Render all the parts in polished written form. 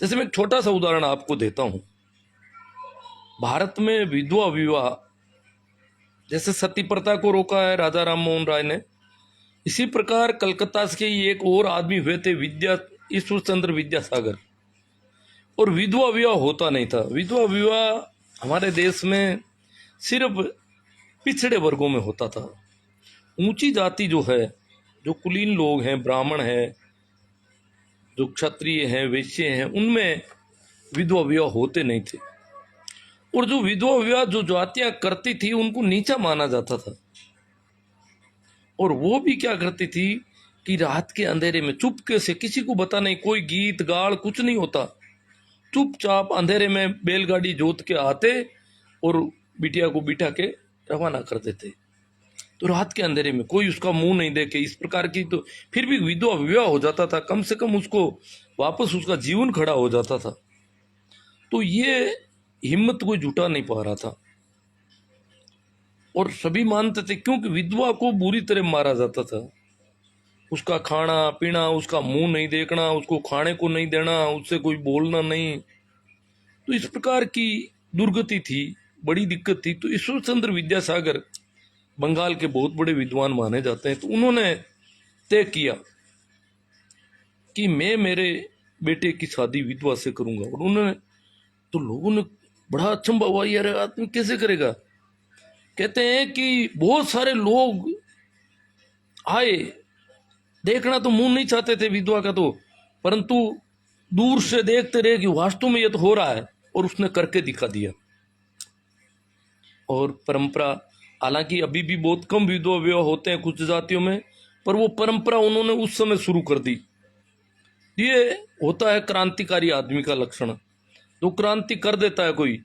जैसे मैं एक छोटा सा उदाहरण आपको देता हूं। भारत में विधवा विवाह, जैसे सती प्रथा को रोका है राजा राम मोहन राय ने, इसी प्रकार कलकत्ता से एक और आदमी हुए थे ईश्वर चंद्र विद्यासागर, और विधवा विवाह होता नहीं था। विधवा विवाह हमारे देश में सिर्फ पिछड़े वर्गों में होता था। ऊंची जाति जो है, जो कुलीन लोग हैं, ब्राह्मण हैं, जो क्षत्रिय हैं, वैश्य हैं, उनमें विधवा विवाह होते नहीं थे। और जो विधवा विवाह जो जातियां करती थी उनको नीचा माना जाता था। और वो भी क्या करती थी कि रात के अंधेरे में चुपके से, किसी को बता नहीं, कोई गीत गाड़ कुछ नहीं होता, चुपचाप अंधेरे में बैलगाड़ी जोत के आते और बिटिया को बिठा के रवाना कर देते। तो रात के अंधेरे में कोई उसका मुंह नहीं देखे, इस प्रकार की, तो फिर भी विधवा विवाह हो जाता था, कम से कम उसको वापस उसका जीवन खड़ा हो जाता था। तो ये हिम्मत कोई जुटा नहीं पा रहा था और सभी मानते थे, क्योंकि विधवा को बुरी तरह मारा जाता था। उसका खाना पीना, उसका मुंह नहीं देखना, उसको खाने को नहीं देना, उससे कोई बोलना नहीं। तो इस प्रकार की दुर्गति थी, बड़ी दिक्कत थी। तो ईश्वर चंद्र विद्यासागर बंगाल के बहुत बड़े विद्वान माने जाते हैं। तो उन्होंने तय किया कि मैं मेरे बेटे की शादी विधवा से करूंगा। और उन्होंने, तो लोगों ने बड़ा अचंभा हुआ, यार आदमी कैसे करेगा। कहते हैं कि बहुत सारे लोग आए, देखना तो मुंह नहीं चाहते थे विधवा का, तो परंतु दूर से देखते रहे कि वास्तव में ये तो हो रहा है, और उसने करके दिखा दिया। और परंपरा, हालांकि अभी भी बहुत कम विधवा विवाह होते हैं कुछ जातियों में, पर वो परंपरा उन्होंने उस समय शुरू कर दी। ये होता है क्रांतिकारी आदमी का लक्षण, जो क्रांति कर देता है कोई।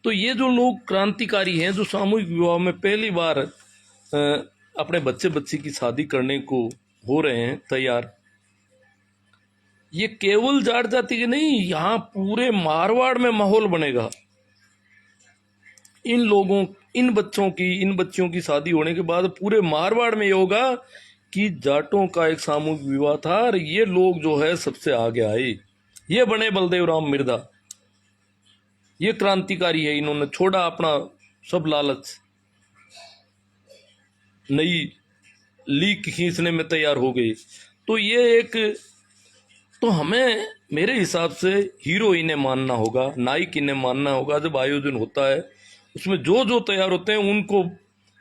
तो ये जो लोग क्रांतिकारी हैं, जो सामूहिक विवाह में पहली बार अपने बच्चे बच्ची की शादी करने को हो रहे हैं तैयार, ये केवल जाट जाति के नहीं, यहाँ पूरे मारवाड़ में माहौल बनेगा। इन लोगों, इन बच्चों की, इन बच्चियों की शादी होने के बाद पूरे मारवाड़ में ये होगा कि जाटों का एक सामूहिक विवाह था और ये लोग जो है सबसे आगे आए। ये बने बलदेव राम मिर्धा, ये क्रांतिकारी है। इन्होंने छोड़ा अपना सब लालच, नई लीक खींचने में तैयार हो गए। तो ये एक, तो हमें मेरे हिसाब से हीरो इन्हें मानना होगा, नायक इन्हें मानना होगा। जब आयोजन होता है उसमें जो जो तैयार होते हैं उनको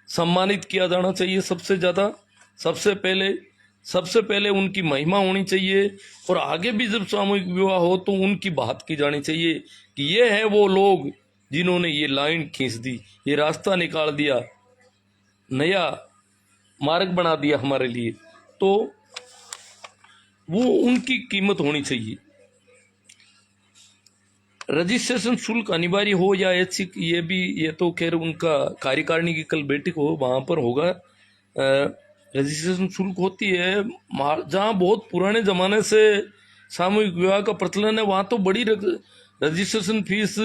सम्मानित किया जाना चाहिए सबसे ज़्यादा। सबसे पहले उनकी महिमा होनी चाहिए। और आगे भी जब सामूहिक विवाह हो तो उनकी बात की जानी चाहिए कि ये हैं वो लोग जिन्होंने ये लाइन खींच दी, ये रास्ता निकाल दिया, नया मार्ग बना दिया हमारे लिए। तो वो उनकी कीमत होनी चाहिए। रजिस्ट्रेशन शुल्क अनिवार्य हो या ऐच्छिक, ये तो खैर उनका कार्यकारिणी की कल बैठक हो वहां पर होगा। रजिस्ट्रेशन शुल्क होती है, जहां बहुत पुराने जमाने से सामूहिक विवाह का प्रचलन है वहां तो बड़ी रजिस्ट्रेशन फीस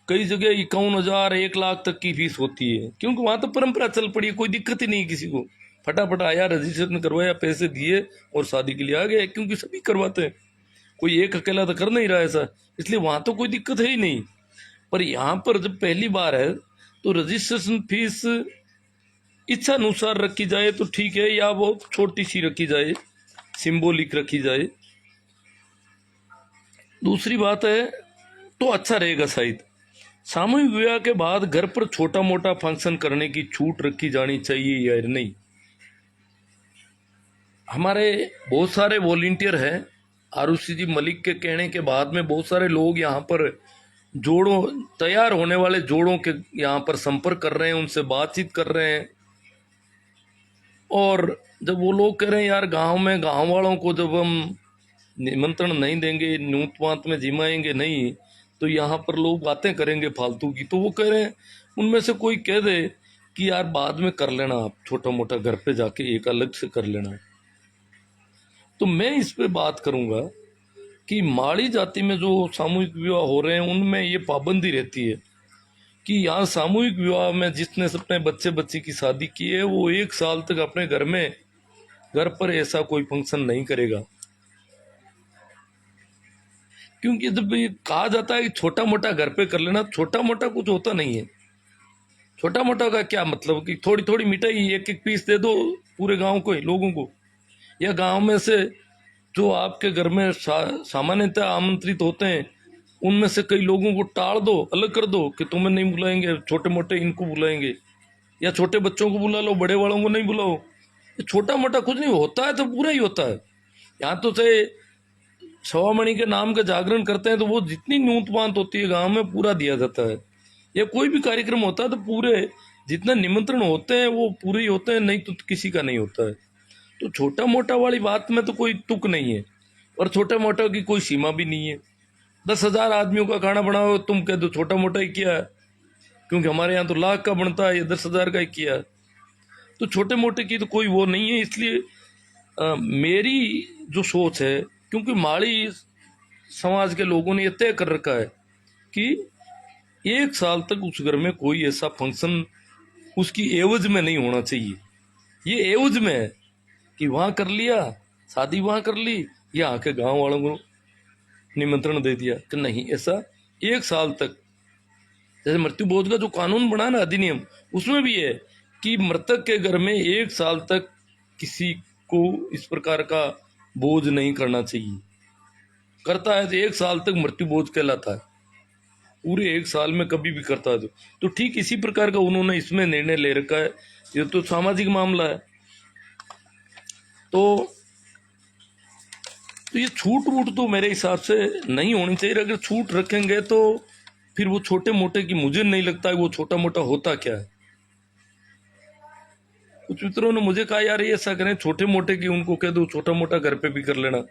कई जगह 51,000 1 लाख तक की फीस होती है, क्योंकि वहां तो परंपरा चल पड़ी है, कोई दिक्कत ही नहीं किसी को। फटाफट आया, रजिस्ट्रेशन करवाया, पैसे दिए और शादी के लिए आ गए, क्योंकि सभी करवाते हैं, कोई एक अकेला तो कर नहीं रहा ऐसा, इसलिए वहां तो कोई दिक्कत है ही नहीं। पर यहाँ पर जब पहली बार है तो रजिस्ट्रेशन फीस इच्छा अनुसार रखी जाए तो ठीक है, या वो छोटी सी रखी जाए, सिंबॉलिक रखी जाए। दूसरी बात है तो अच्छा रहेगा शायद, सामूहिक विवाह के बाद घर पर छोटा मोटा फंक्शन करने की छूट रखी जानी चाहिए या नहीं। हमारे बहुत सारे वॉलेंटियर हैं, आरुषि जी मलिक के कहने के बाद में बहुत सारे लोग यहाँ पर जोड़ों, तैयार होने वाले जोड़ों के यहाँ पर संपर्क कर रहे हैं, उनसे बातचीत कर रहे हैं। और जब वो लोग कह रहे हैं यार गांव में, गांव वालों को जब हम निमंत्रण नहीं देंगे, न्यूत पात में जिमाएंगे नहीं, तो यहाँ पर लोग बातें करेंगे फालतू की। तो वो कह रहे हैं उनमें से कोई कह दे कि यार बाद में कर लेना, आप छोटा मोटा घर पे जाके एक अलग से कर लेना। तो मैं इस पे बात करूंगा कि माड़ी जाति में जो सामूहिक विवाह हो रहे हैं उनमें ये पाबंदी रहती है कि यहाँ सामूहिक विवाह में जिसने अपने बच्चे बच्ची की शादी की है वो 1 साल तक अपने घर पर ऐसा कोई फंक्शन नहीं करेगा। क्योंकि जब ये कहा जाता है कि छोटा मोटा घर पे कर लेना, छोटा मोटा कुछ होता नहीं है। छोटा मोटा का क्या मतलब कि थोड़ी थोड़ी मिठाई एक एक पीस दे दो पूरे गांव को, लोगों को, या गांव में से जो आपके घर में सामान्यतः आमंत्रित होते हैं उनमें से कई लोगों को टाल दो, अलग कर दो कि तुम्हें नहीं बुलाएंगे, छोटे मोटे इनको बुलाएंगे, या छोटे बच्चों को बुला लो, बड़े वालों को नहीं बुलाओ। ये छोटा मोटा कुछ नहीं होता है, तो पूरा ही होता है। यहाँ तो से सवामणि के नाम का जागरण करते हैं तो वो जितनी न्यूनत बांत होती है गांव में पूरा दिया जाता है। या कोई भी कार्यक्रम होता है तो पूरे जितने निमंत्रण होते हैं वो पूरे ही होते हैं, नहीं तो किसी का नहीं होता है। तो छोटा मोटा वाली बात में तो कोई तुक नहीं है, और छोटा मोटा की कोई सीमा भी नहीं है। 10,000 आदमियों का खाना बनाओ, तुम कह दो छोटा मोटा ही किया है, क्योंकि हमारे यहाँ तो लाख का बनता है, ये 10,000 का ही किया है। तो छोटे मोटे की तो कोई वो नहीं है। इसलिए मेरी जो सोच है, क्योंकि माड़ी समाज के लोगों ने यह तय कर रखा है कि 1 साल तक उस घर में कोई ऐसा फंक्शन उसकी एवज में नहीं होना चाहिए। ये एवज में है कि वहां कर लिया शादी, वहां कर ली, या आके गांव वालों को निमंत्रण दे दिया, कि नहीं, ऐसा 1 साल तक। जैसे मृत्यु भोज का जो कानून बना ना, अधिनियम, उसमें भी है कि मृतक के घर में 1 साल तक किसी को इस प्रकार का बोझ नहीं करना चाहिए। करता है तो 1 साल तक मृत्यु बोझ कहलाता है, पूरे 1 साल में कभी भी करता है तो ठीक इसी प्रकार का उन्होंने इसमें निर्णय ले रखा है। ये तो सामाजिक मामला है। तो ये छूट वूट तो मेरे हिसाब से नहीं होनी चाहिए। अगर छूट रखेंगे तो फिर वो छोटे मोटे की मुझे नहीं लगता है वो छोटा मोटा होता क्या है। कुछ मित्रों ने मुझे कहा, यार ये ऐसा करें छोटे मोटे की उनको कह दो छोटा मोटा घर पे भी कर लेना।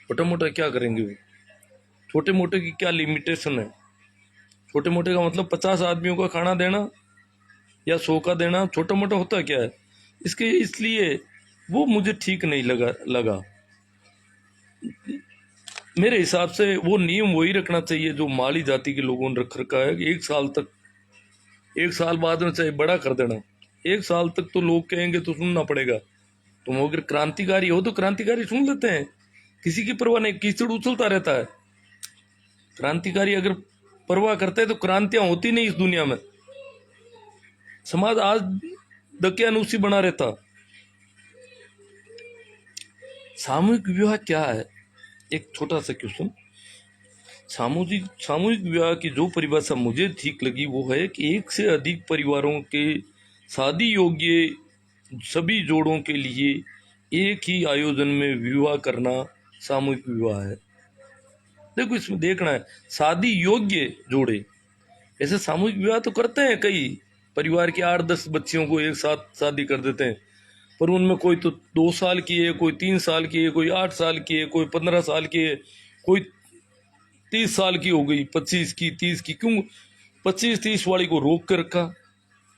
छोटा मोटा क्या करेंगे वो? छोटे मोटे की क्या लिमिटेशन है? छोटे मोटे का मतलब 50 आदमियों का खाना देना या 100 का देना छोटा मोटा होता क्या है? इसलिए वो मुझे ठीक नहीं लगा। मेरे हिसाब से वो नियम वही रखना चाहिए जो माली जाति के लोगों ने रख रखा है कि 1 साल तक, 1 साल बाद में चाहे बड़ा कर देना, 1 साल तक तो लोग कहेंगे तो सुनना पड़ेगा। तुम अगर क्रांतिकारी हो तो क्रांतिकारी सुन लेते हैं, किसी की परवाह नहीं, कीचड़ उछलता रहता है। क्रांतिकारी अगर परवाह करते हैं तो क्रांतियां होती नहीं इस दुनिया में, समाज आज दकियानूसी बना रहता। सामूहिक विवाह क्या है? एक छोटा सा क्वेश्चन। सामूहिक विवाह की जो परिभाषा मुझे ठीक लगी वो है कि एक से अधिक परिवारों के शादी योग्य सभी जोड़ों के लिए एक ही आयोजन में विवाह करना सामूहिक विवाह है। देखो इसमें देखना है शादी योग्य जोड़े। ऐसे सामूहिक विवाह तो करते हैं, कई परिवार की 8-10 बच्चियों को एक साथ शादी कर देते हैं, पर उनमें कोई तो 2 साल की है, कोई 3 साल की है, कोई 8 साल की है, कोई 15 साल की है, कोई 30 साल की हो गई, 25 की, 30 की। क्यों 25-30 वाली को रोक कर रखा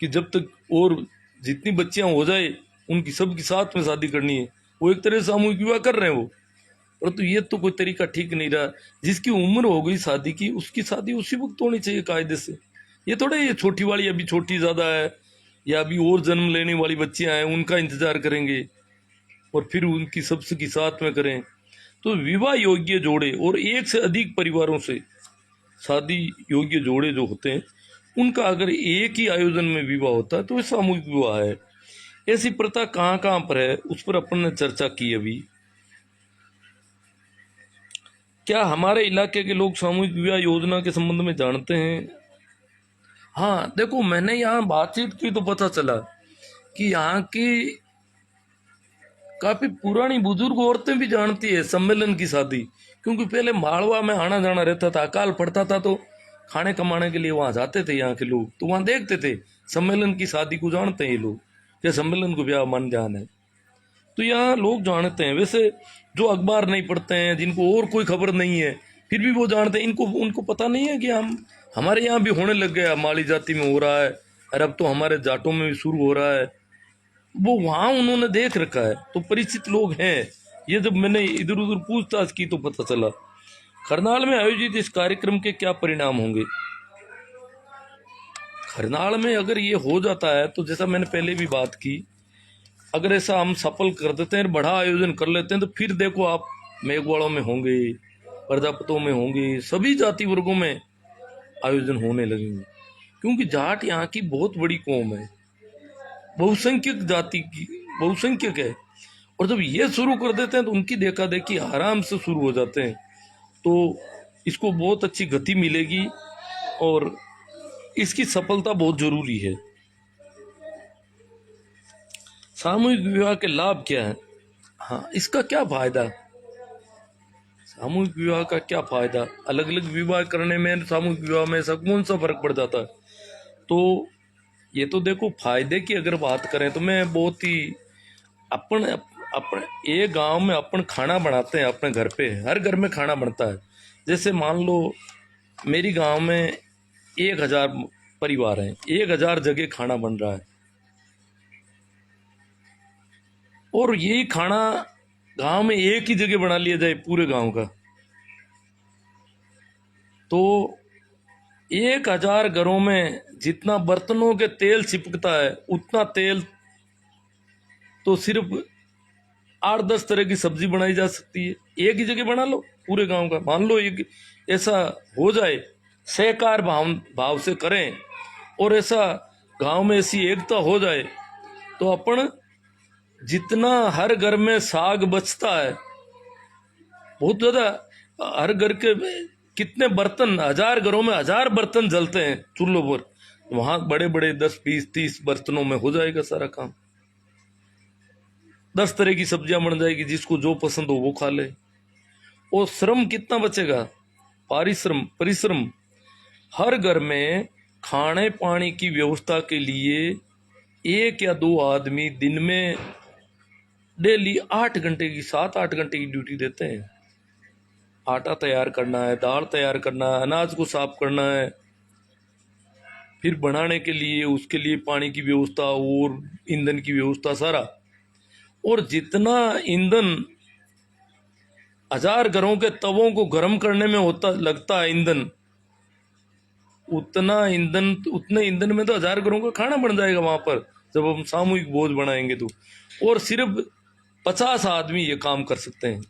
कि जब तक और जितनी बच्चियां हो जाए उनकी सबकी साथ में शादी करनी है। वो एक तरह से सामूहिक विवाह कर रहे हैं वो। परंतु ये तो कोई तरीका ठीक नहीं रहा। जिसकी उम्र हो गई शादी की उसकी शादी उसी वक्त होनी चाहिए कायदे से। ये थोड़ा ये छोटी वाली अभी छोटी ज्यादा है या अभी और जन्म लेने वाली बच्चियां हैं उनका इंतजार करेंगे और फिर उनकी सबसे की साथ में करें। तो विवाह योग्य जोड़े और एक से अधिक परिवारों से शादी योग्य जोड़े जो होते हैं उनका अगर एक ही आयोजन में विवाह होता है तो वह सामूहिक विवाह है। ऐसी प्रथा कहाँ कहाँ पर है उस पर अपन ने चर्चा की अभी। क्या हमारे इलाके के लोग सामूहिक विवाह योजना के संबंध में जानते हैं? हाँ देखो, मैंने यहाँ बातचीत की तो पता चला कि यहाँ की काफी पुरानी बुजुर्ग औरतें भी जानती है सम्मेलन की शादी, क्योंकि पहले मालवा में आना जाना रहता था, अकाल पड़ता था तो खाने कमाने के लिए वहां जाते थे यहाँ के लोग, तो वहां देखते थे सम्मेलन की शादी को जानते हैं ये लोग, या सम्मेलन को ब्याह मान जान है तो यहाँ लोग जानते हैं। वैसे जो अखबार नहीं पढ़ते हैं, जिनको और कोई खबर नहीं है, फिर भी वो जानते हैं। उनको पता नहीं है कि हमारे यहाँ भी होने लग गया, माली जाति में हो रहा है और अब तो हमारे जाटों में भी शुरू हो रहा है। वो वहां उन्होंने देख रखा है तो परिचित लोग हैं। ये जब मैंने इधर उधर पूछताछ की तो पता चला। खरनाल में आयोजित इस कार्यक्रम के क्या परिणाम होंगे? खरनाल में अगर ये हो जाता है तो जैसा मैंने पहले भी बात की, अगर ऐसा हम सफल कर देते हैं, बड़ा आयोजन कर लेते हैं, तो फिर देखो आप मेघवाड़ों में होंगे, प्रजापतों में होंगे, सभी जाति वर्गों में आयोजन होने लगेंगे, क्योंकि जाट यहाँ की बहुत बड़ी कौम है, बहुसंख्यक जाति की, बहुसंख्यक है। और जब ये शुरू कर देते हैं तो उनकी देखा देखी आराम से शुरू हो जाते हैं, तो इसको बहुत अच्छी गति मिलेगी और इसकी सफलता बहुत जरूरी है। सामूहिक विवाह के लाभ क्या है? हाँ, इसका क्या फायदा? सामूहिक विवाह का क्या फायदा? अलग अलग विवाह करने में, सामूहिक विवाह में ऐसा कौन सा फर्क पड़ जाता है? तो ये तो देखो, फायदे की अगर बात करें तो मैं बहुत ही अपन अपन एक गांव में अपन खाना बनाते हैं अपने घर पे, हर घर में खाना बनता है। जैसे मान लो मेरी गांव में 1000 परिवार हैं, 1000 जगह खाना बन रहा है, और यही खाना गांव में एक ही जगह बना लिया जाए पूरे गांव का, तो 1000 घरों में जितना बर्तनों के तेल चिपकता है उतना तेल तो सिर्फ 8-10 तरह की सब्जी बनाई जा सकती है। एक ही जगह बना लो पूरे गांव का। मान लो एक ऐसा हो जाए, सहकार भाव से करें और ऐसा गांव में ऐसी एकता हो जाए, तो अपन जितना हर घर में साग बचता है बहुत ज्यादा, हर घर के कितने बर्तन, 1000 घरों में 1000 बर्तन जलते हैं चूल्हों पर, वहां बड़े बड़े 10-20-30 बर्तनों में हो जाएगा सारा काम। 10 तरह की सब्जियां बन जाएगी, जिसको जो पसंद हो वो खा ले। और श्रम कितना बचेगा? परिश्रम। हर घर में खाने पानी की व्यवस्था के लिए 1 या 2 आदमी दिन में डेली 8 घंटे की, 7-8 घंटे की ड्यूटी देते हैं। आटा तैयार करना है, दाल तैयार करना है, अनाज को साफ करना है, फिर बनाने के लिए उसके लिए पानी की व्यवस्था और ईंधन की व्यवस्था सारा। और जितना ईंधन 1000 घरों के तवों को गर्म करने में लगता है ईंधन, उतने ईंधन में तो 1000 घरों का खाना बन जाएगा वहां पर, जब हम सामूहिक भोज बनाएंगे तो। और सिर्फ 50 आदमी ये काम कर सकते हैं,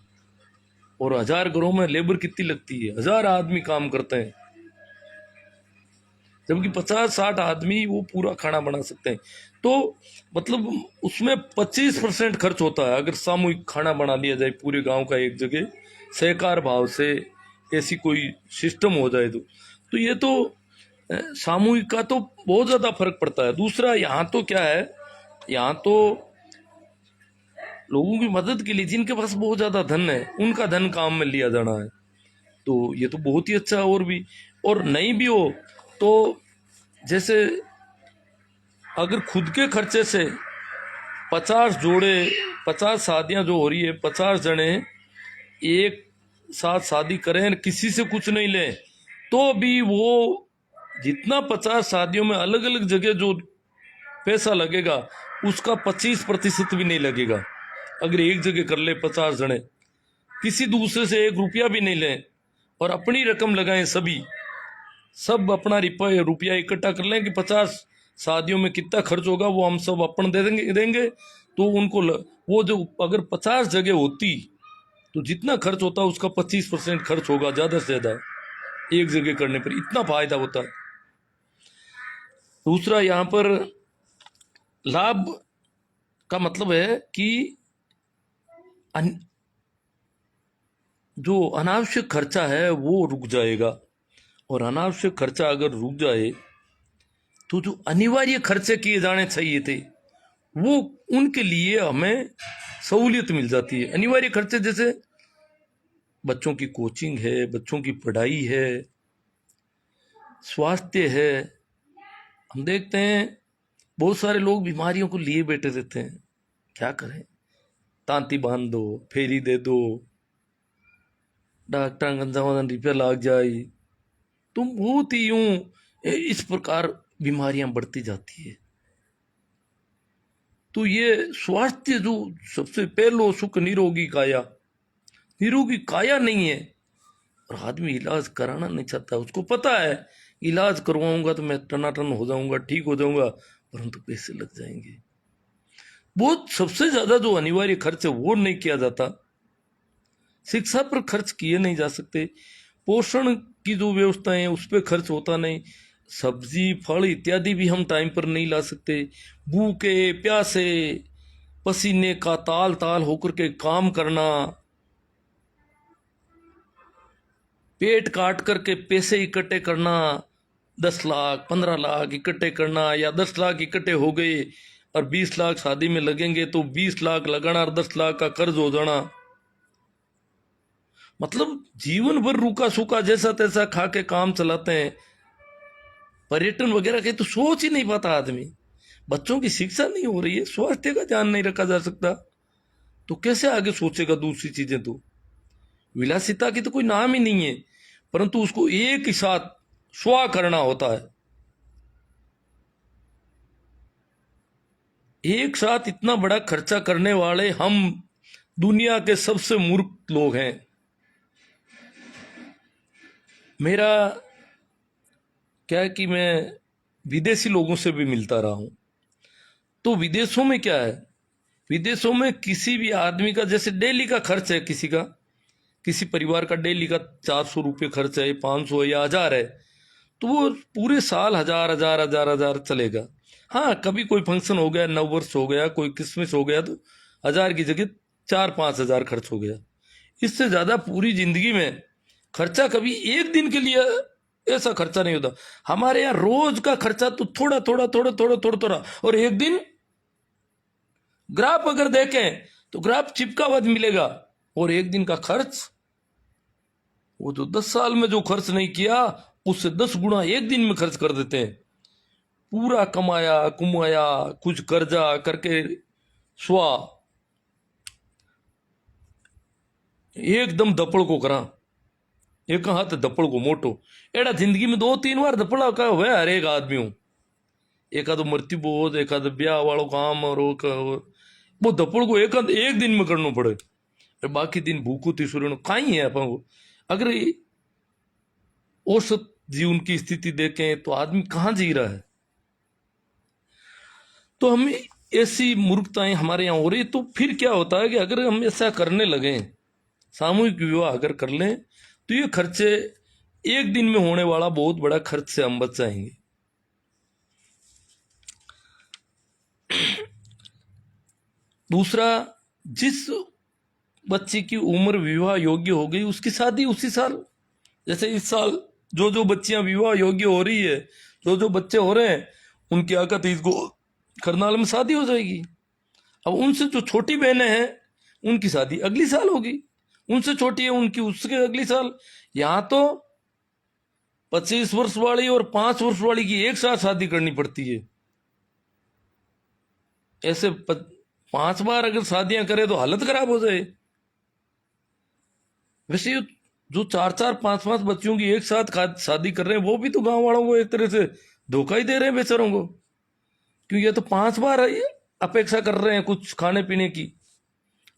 और 1000 घरों में लेबर कितनी लगती है? 1000 आदमी काम करते हैं, जबकि 50-60 आदमी वो पूरा खाना बना सकते हैं। तो मतलब उसमें 25% खर्च होता है अगर सामूहिक खाना बना लिया जाए पूरे गांव का एक जगह, सहकार भाव से ऐसी कोई सिस्टम हो जाए तो ये तो सामूहिक का तो बहुत ज्यादा फर्क पड़ता है। दूसरा, यहाँ तो क्या है, यहाँ तो लोगों की मदद के लिए जिनके पास बहुत ज्यादा धन है उनका धन काम में लिया जाना है, तो ये तो बहुत ही अच्छा। और नहीं भी हो तो जैसे अगर खुद के खर्चे से 50 जोड़े, 50 शादियां जो हो रही है, 50 जने एक साथ शादी करें, किसी से कुछ नहीं ले, तो भी वो जितना 50 शादियों में अलग अलग जगह जो पैसा लगेगा उसका 25% भी नहीं लगेगा। अगर एक जगह कर ले 50 जने, किसी दूसरे से 1 रुपया भी नहीं लें और अपनी रकम लगाएं, सब अपना रुपया इकट्ठा कर लें कि 50 शादियों में कितना खर्च होगा वो हम सब अपन देंगे। तो उनको वो जो अगर 50 जगह होती तो जितना खर्च होता उसका 25% खर्च होगा ज्यादा से ज्यादा, एक जगह करने पर इतना फायदा होता है। दूसरा, यहाँ पर लाभ का मतलब है कि जो अनावश्यक खर्चा है वो रुक जाएगा, और अनावश्यक खर्चा अगर रुक जाए तो जो अनिवार्य खर्चे किए जाने चाहिए थे वो, उनके लिए हमें सहूलियत मिल जाती है। अनिवार्य खर्चे जैसे बच्चों की कोचिंग है, बच्चों की पढ़ाई है, स्वास्थ्य है। हम देखते हैं बहुत सारे लोग बीमारियों को लिए बैठे रहते हैं, क्या करें, तांती बांध दो, फेरी दे दो, डॉक्टर गंजा रुपया लग जाए, तो बहुत ही यूं इस प्रकार बीमारियां बढ़ती जाती है। तो ये स्वास्थ्य जो सबसे पहलो सुख निरोगी काया नहीं है, और आदमी इलाज कराना नहीं चाहता। उसको पता है इलाज करवाऊंगा तो मैं टनाटन हो जाऊंगा, ठीक हो जाऊंगा, परंतु पैसे लग जाएंगे। बहुत सबसे ज्यादा जो अनिवार्य खर्च है वो नहीं किया जाता, शिक्षा पर खर्च किए नहीं जा सकते, पोषण की जो व्यवस्था है उस पर खर्च होता नहीं, सब्जी फल इत्यादि भी हम टाइम पर नहीं ला सकते, भूखे प्यासे पसीने का ताल ताल होकर के काम करना, पेट काट करके पैसे इकट्ठे करना, 10 लाख 15 लाख इकट्ठे करना, या 10 लाख इकट्ठे हो गए और 20 लाख शादी में लगेंगे तो 20 लाख लगाना और 10 लाख का कर्ज हो जाना। मतलब जीवन भर रूखा सूखा जैसा तैसा खा के काम चलाते हैं। पर्यटन वगैरह के तो सोच ही नहीं पाता आदमी। बच्चों की शिक्षा नहीं हो रही है, स्वास्थ्य का ध्यान नहीं रखा जा सकता, तो कैसे आगे सोचेगा दूसरी चीजें। तो विलासिता की तो कोई नाम ही नहीं है, परंतु उसको एक ही साथ स्वाह करना होता है। एक साथ इतना बड़ा खर्चा करने वाले हम दुनिया के सबसे मूर्ख लोग हैं। मेरा क्या है कि मैं विदेशी लोगों से भी मिलता रहा हूं, तो विदेशों में क्या है, विदेशों में किसी भी आदमी का जैसे डेली का खर्च है, किसी परिवार का डेली का 400 रुपये खर्च है, 500 है या 1000 है, तो वो पूरे साल 1000 चलेगा। हाँ, कभी कोई फंक्शन हो गया, नव वर्ष हो गया, कोई क्रिसमस हो गया, तो 1000 की जगह 4-5 हजार खर्च हो गया। इससे ज्यादा पूरी जिंदगी में खर्चा कभी एक दिन के लिए ऐसा खर्चा नहीं होता। हमारे यहाँ रोज का खर्चा तो थोड़ा थोड़ा थोड़ा थोड़ा थोड़ा थोड़ा, और एक दिन ग्राफ अगर देखें तो ग्राफ चिपका हुआ मिलेगा, और एक दिन का खर्च वो जो 10 साल में जो खर्च नहीं किया उससे 10 गुना एक दिन में खर्च कर देते हैं। पूरा कमाया कुमाया कुछ कर्जा करके स्वा एकदम दपड़ को करा, एक हाथ दपड़ को मोटो। एड़ा जिंदगी में 2-3 बार दपड़ा का हुआ हर एक आदमी हूं, एक आधो मृत्यु बोझ, एक आधो ब्याह वालों काम, और वो दपड़ को एक दिन में करना पड़े, और बाकी दिन भूखू तीसुर कहीं है अपन को। अगर औसत जीवन की स्थिति देखें तो आदमी कहाँ जी रहा है। तो हम ऐसी मूर्खताएं हमारे यहाँ हो रही, तो फिर क्या होता है कि अगर हम ऐसा करने लगे, सामूहिक विवाह अगर कर लें, तो ये खर्चे एक दिन में होने वाला बहुत बड़ा खर्च से हम बच जाएंगे। दूसरा, जिस बच्ची की उम्र विवाह योग्य हो गई उसकी शादी उसी साल, जैसे इस साल जो जो बच्चियां विवाह योग्य हो रही है, जो जो बच्चे हो रहे हैं, उनकी आका 30 को करनाल में शादी हो जाएगी। अब उनसे जो छोटी बहनें हैं उनकी शादी अगली साल होगी, उनसे छोटी है उनकी उसके अगली साल। यहां तो 25 वर्ष वाली और 5 वर्ष वाली की एक साथ शादी करनी पड़ती है। ऐसे 5 बार अगर शादियां करे तो हालत खराब हो जाए। वैसे जो 4-4 5-5 बच्चों की एक साथ शादी कर रहे हैं वो भी तो गांव वालों को एक तरह से धोखा ही दे रहे हैं बेचारों को, क्योंकि ये तो 5 बार अपेक्षा कर रहे हैं कुछ खाने पीने की,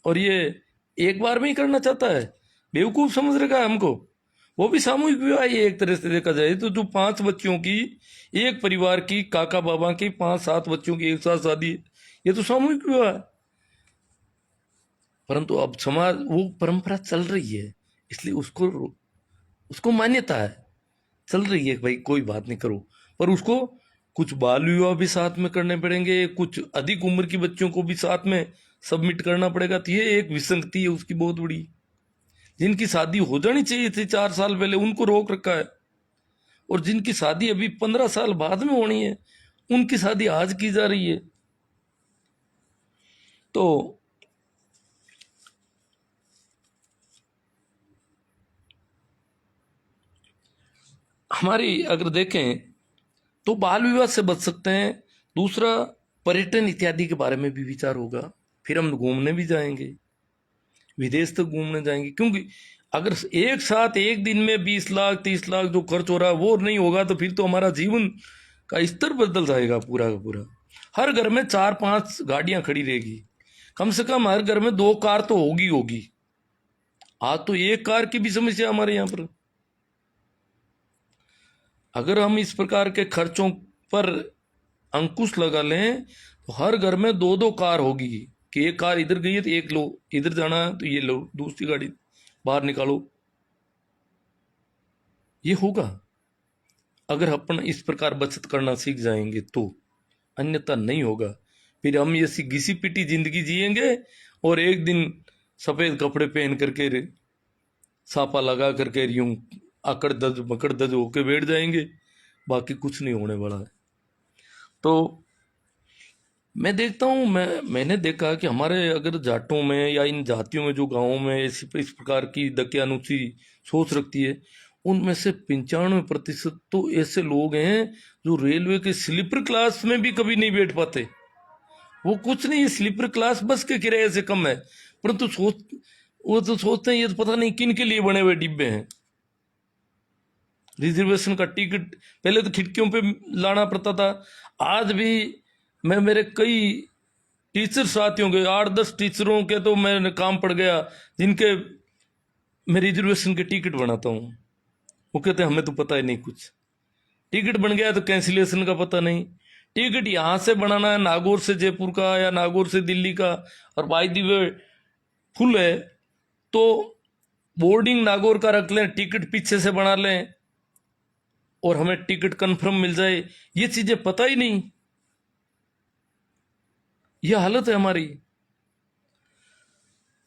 और ये एक बार में ही करना चाहता है। बेवकूफ समझ रखा है हमको। वो भी सामूहिक विवाह ही एक तरह से देखा जाए तो, जो 5 बच्चों की एक परिवार की, काका बाबा की 5-7 बच्चों की एक साथ शादी, ये तो सामूहिक विवाह है। परंतु अब समाज वो परंपरा चल रही है, इसलिए उसको मान्यता है, चल रही है भाई कोई बात नहीं करो, पर उसको कुछ बाल विवाह भी साथ में करने पड़ेंगे, कुछ अधिक उम्र की बच्चों को भी साथ में सबमिट करना पड़ेगा। तो ये एक विसंगति है उसकी बहुत बड़ी। जिनकी शादी हो जानी चाहिए थी 4 साल पहले उनको रोक रखा है, और जिनकी शादी अभी 15 साल बाद में होनी है उनकी शादी आज की जा रही है। तो हमारी अगर देखें तो बाल विवाह से बच सकते हैं। दूसरा, पर्यटन इत्यादि के बारे में भी विचार होगा, फिर हम घूमने भी जाएंगे, विदेश तक घूमने जाएंगे। क्योंकि अगर एक साथ एक दिन में 20 लाख 30 लाख जो खर्च हो रहा है वो नहीं होगा तो फिर तो हमारा जीवन का स्तर बदल जाएगा पूरा का पूरा। हर घर में 4-5 गाड़ियां खड़ी रहेगी, कम से कम हर घर में 2 कार तो होगी। आज तो एक कार की भी समस्या हमारे यहाँ पर। अगर हम इस प्रकार के खर्चों पर अंकुश लगा लें तो हर घर में 2-2 कार होगी, कि एक कार इधर गई है तो एक लो, इधर जाना है तो ये लो दूसरी गाड़ी, बाहर निकालो। ये होगा अगर अपन इस प्रकार बचत करना सीख जाएंगे तो, अन्यथा नहीं होगा। फिर हम ऐसी घिसी पिटी जिंदगी जिएंगे और एक दिन सफेद कपड़े पहन करके सापा लगा करके यूं आकड़ दज मकड़ दज होके बैठ जाएंगे, बाकी कुछ नहीं होने वाला है। तो मैं देखता हूँ, मैंने देखा कि हमारे अगर जाटों में या इन जातियों में जो गांवों में इस प्रकार की दकियानुसी सोच रखती है, उनमें से 95% तो ऐसे लोग हैं जो रेलवे के स्लीपर क्लास में भी कभी नहीं बैठ पाते। वो कुछ नहीं, स्लीपर क्लास बस के किराए से कम है, परंतु वो तो सोचते हैं ये तो पता नहीं किन के लिए बने हुए डिब्बे हैं। रिजर्वेशन का टिकट पहले तो खिड़कियों पे लाना पड़ता था, आज भी मैं मेरे कई टीचर साथियों के 8-10 टीचरों के तो मैंने काम पड़ गया जिनके मैं रिजर्वेशन के टिकट बनाता हूँ। वो कहते हैं हमें तो पता ही नहीं कुछ, टिकट बन गया तो कैंसिलेशन का पता नहीं। टिकट यहाँ से बनाना है नागौर से जयपुर का या नागौर से दिल्ली का, और बाय द वे फुल है तो बोर्डिंग नागौर का रख लें, टिकट पीछे से बना लें और हमें टिकट कंफर्म मिल जाए। ये चीजें पता ही नहीं, यह हालत है हमारी।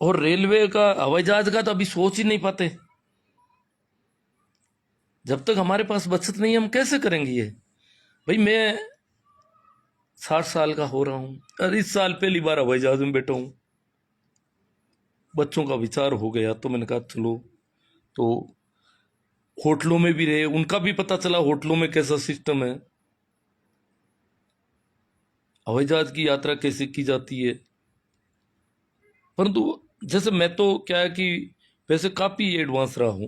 और रेलवे का, हवाई जहाज का तो अभी सोच ही नहीं पाते। जब तक हमारे पास बचत नहीं हम कैसे करेंगे ये? भाई मैं 60 साल का हो रहा हूं और इस साल पहली बार हवाई जहाज में बैठा हूं। बच्चों का विचार हो गया तो मैंने कहा चलो, तो होटलों में भी रहे, उनका भी पता चला होटलों में कैसा सिस्टम है, हवाई जहाज की यात्रा कैसे की जाती है। परंतु जैसे मैं तो क्या है कि वैसे काफी एडवांस रहा हूं,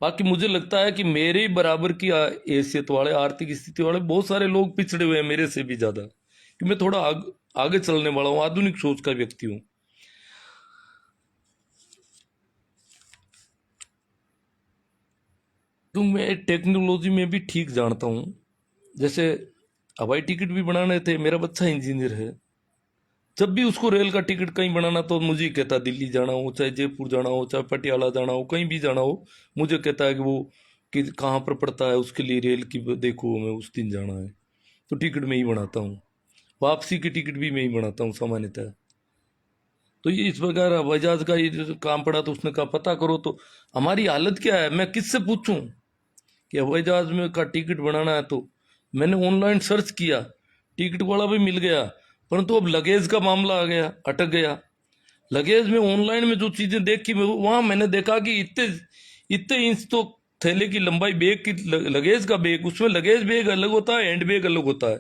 बाकी मुझे लगता है कि मेरे बराबर की हैसियत वाले, आर्थिक स्थिति वाले बहुत सारे लोग पिछड़े हुए हैं मेरे से भी ज्यादा, कि मैं थोड़ा आगे चलने वाला हूं, आधुनिक सोच का व्यक्ति हूं। तो मैं टेक्नोलॉजी में भी ठीक जानता हूं। जैसे हवाई टिकट भी बनाने थे, मेरा बच्चा इंजीनियर है, जब भी उसको रेल का टिकट कहीं बनाना तो मुझे ही कहता, दिल्ली जाना हो, चाहे जयपुर जाना हो, चाहे पटियाला जाना हो, कहीं भी जाना हो, मुझे कहता है कि वो कि कहाँ पर पड़ता है, उसके लिए रेल की देखो, मैं उस दिन जाना है। तो टिकट में ही बनाता हूँ, वापसी की टिकट भी मैं ही बनाता हूँ सामान्यतः। तो ये इस प्रकार हवाई जहाज का ये जो काम पड़ा तो उसने कहा पता करो तो हमारी हालत क्या है, मैं किससे पूछूं कि हवाई जहाज में का टिकट बनाना है। तो मैंने ऑनलाइन सर्च किया, टिकट वाला भी मिल गया, परंतु अब लगेज का मामला आ गया, अटक गया। लगेज में ऑनलाइन में जो चीजें देखी वहां मैंने देखा कि इतने इतने इंच तो थैले की लंबाई बैग की, लगेज का बैग, उसमें लगेज बैग अलग होता है, हैंड बैग अलग होता है।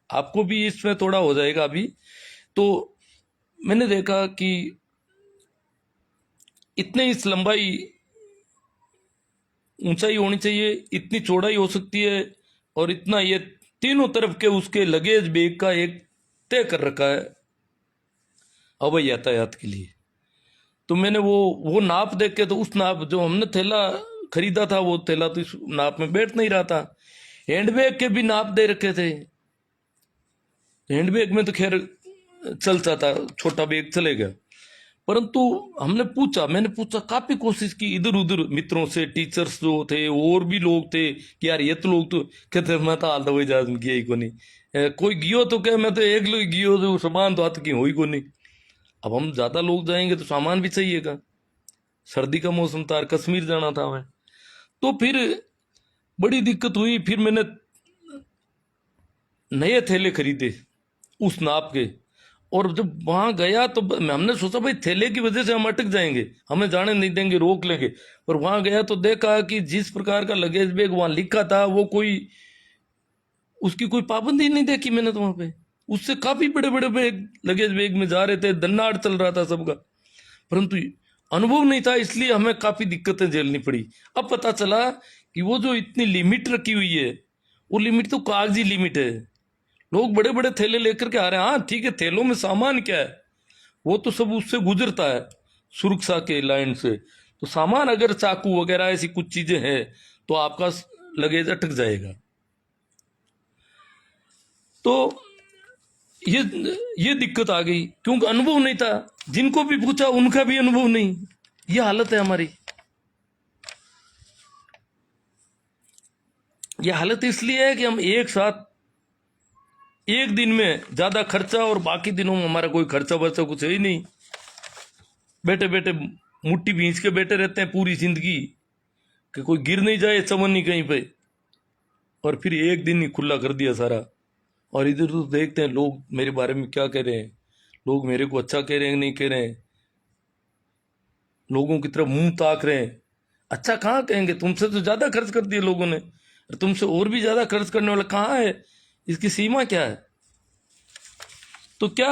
आपको भी इसमें थोड़ा हो जाएगा अभी। तो मैंने देखा कि इतने इंच लंबाई ऊंचाई होनी चाहिए, इतनी चौड़ाई हो सकती है, और इतना ये तीनों तरफ के उसके लगेज बैग का एक तय कर रखा है हवाई यातायात के लिए। तो मैंने वो नाप देख के, तो उस नाप जो हमने थैला खरीदा था वो थैला तो इस नाप में बैठ नहीं रहा था। हैंडबैग के भी नाप दे रखे थे, हैंडबैग में तो खैर चलता था, छोटा बैग चलेगा। परंतु मैंने पूछा, काफी कोशिश की इधर उधर मित्रों से, टीचर्स जो थे और भी लोग थे कि यार ये तो लोग तो कहते मैं तो हाल दवाई जहाज में गया ही को नहीं, कोई गियो तो क्या, मैं तो एक लोग गियो जो सामान तो हाथ की हो ही को नहीं। अब हम ज्यादा लोग जाएंगे तो सामान भी चाहिएगा, सर्दी का मौसम था, कश्मीर जाना था हमें। तो फिर बड़ी दिक्कत हुई, फिर मैंने नए थैले खरीदे उस नाप के, और जब वहां गया तो हमने सोचा भाई थैले की वजह से हम अटक जाएंगे, हमें जाने नहीं देंगे, रोक लेंगे। पर वहां गया तो देखा कि जिस प्रकार का लगेज बैग वहां लिखा था वो कोई उसकी कोई पाबंदी नहीं देखी मैंने तो वहां पे, उससे काफी बड़े बड़े बैग लगेज बैग में जा रहे थे, दन्नाड़ चल रहा था सबका। परंतु अनुभव नहीं था, इसलिए हमें काफी दिक्कतें झेलनी पड़ी। अब पता चला कि वो जो इतनी लिमिट रखी हुई है, वो लिमिट तो कागजी लिमिट है। लोग बड़े बड़े थैले लेकर के आ रहे हैं, हाँ ठीक है, थैलों में सामान क्या है, वो तो सब उससे गुजरता है सुरक्षा के लाइन से। तो सामान अगर चाकू वगैरह ऐसी कुछ चीजें हैं तो आपका लगेज अटक जाएगा। तो ये दिक्कत आ गई, क्योंकि अनुभव नहीं था। जिनको भी पूछा उनका भी अनुभव नहीं, ये हालत है हमारी। ये हालत इसलिए है कि हम एक साथ एक दिन में ज्यादा खर्चा और बाकी दिनों में हमारा कोई खर्चा बर्चा कुछ है ही नहीं। बैठे बैठे मुट्ठी भींच के बैठे रहते हैं पूरी जिंदगी कि कोई गिर नहीं जाए चमन कहीं पे, और फिर एक दिन ही खुला कर दिया सारा। और इधर तो देखते हैं लोग मेरे बारे में क्या कह रहे हैं, लोग मेरे को अच्छा कह रहे हैं नहीं कह रहे हैं, लोगों की तरफ मुंह ताक रहे हैं। अच्छा कहाँ कहेंगे, तुमसे तो ज्यादा खर्च कर दिए लोगों ने, और तुमसे और भी ज्यादा खर्च करने वाला कहाँ है, इसकी सीमा क्या है। तो क्या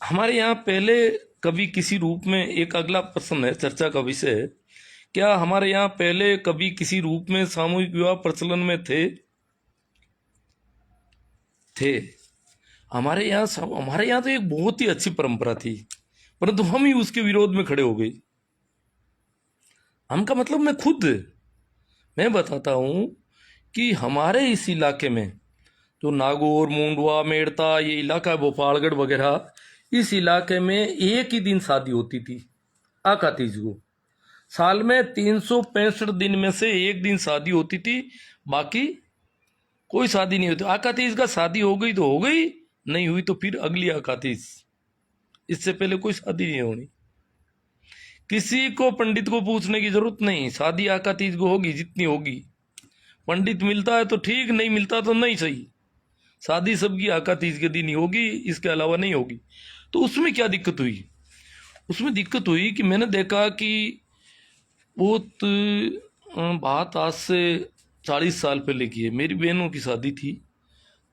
हमारे यहाँ पहले कभी किसी रूप में, एक अगला प्रश्न है चर्चा का विषय है, क्या हमारे यहाँ पहले कभी किसी रूप में सामूहिक विवाह प्रचलन में थे? हमारे यहाँ तो एक बहुत ही अच्छी परंपरा थी, परंतु हम ही उसके विरोध में खड़े हो गए। हम का मतलब मैं बताता हूं कि हमारे इस इलाके में जो नागौर, मुंडवा, मेड़ता, ये इलाका है, भोपालगढ़ वगैरह, इस इलाके में एक ही दिन शादी होती थी, आका तीज को। साल में 365 दिन में से एक दिन शादी होती थी, बाकी कोई शादी नहीं होती। आका तीज का शादी हो गई तो हो गई, नहीं हुई तो फिर अगली आका तीज, इससे पहले कोई शादी नहीं होनी। किसी को पंडित को पूछने की जरूरत नहीं, शादी आका तीज को होगी जितनी होगी। पंडित मिलता है तो ठीक, नहीं मिलता तो नहीं सही। शादी सबकी आका तीज के दिन ही होगी, इसके अलावा नहीं होगी। तो उसमें क्या दिक्कत हुई? उसमें दिक्कत हुई कि मैंने देखा कि बहुत बात आज से 40 साल पहले की है। मेरी बहनों की शादी थी,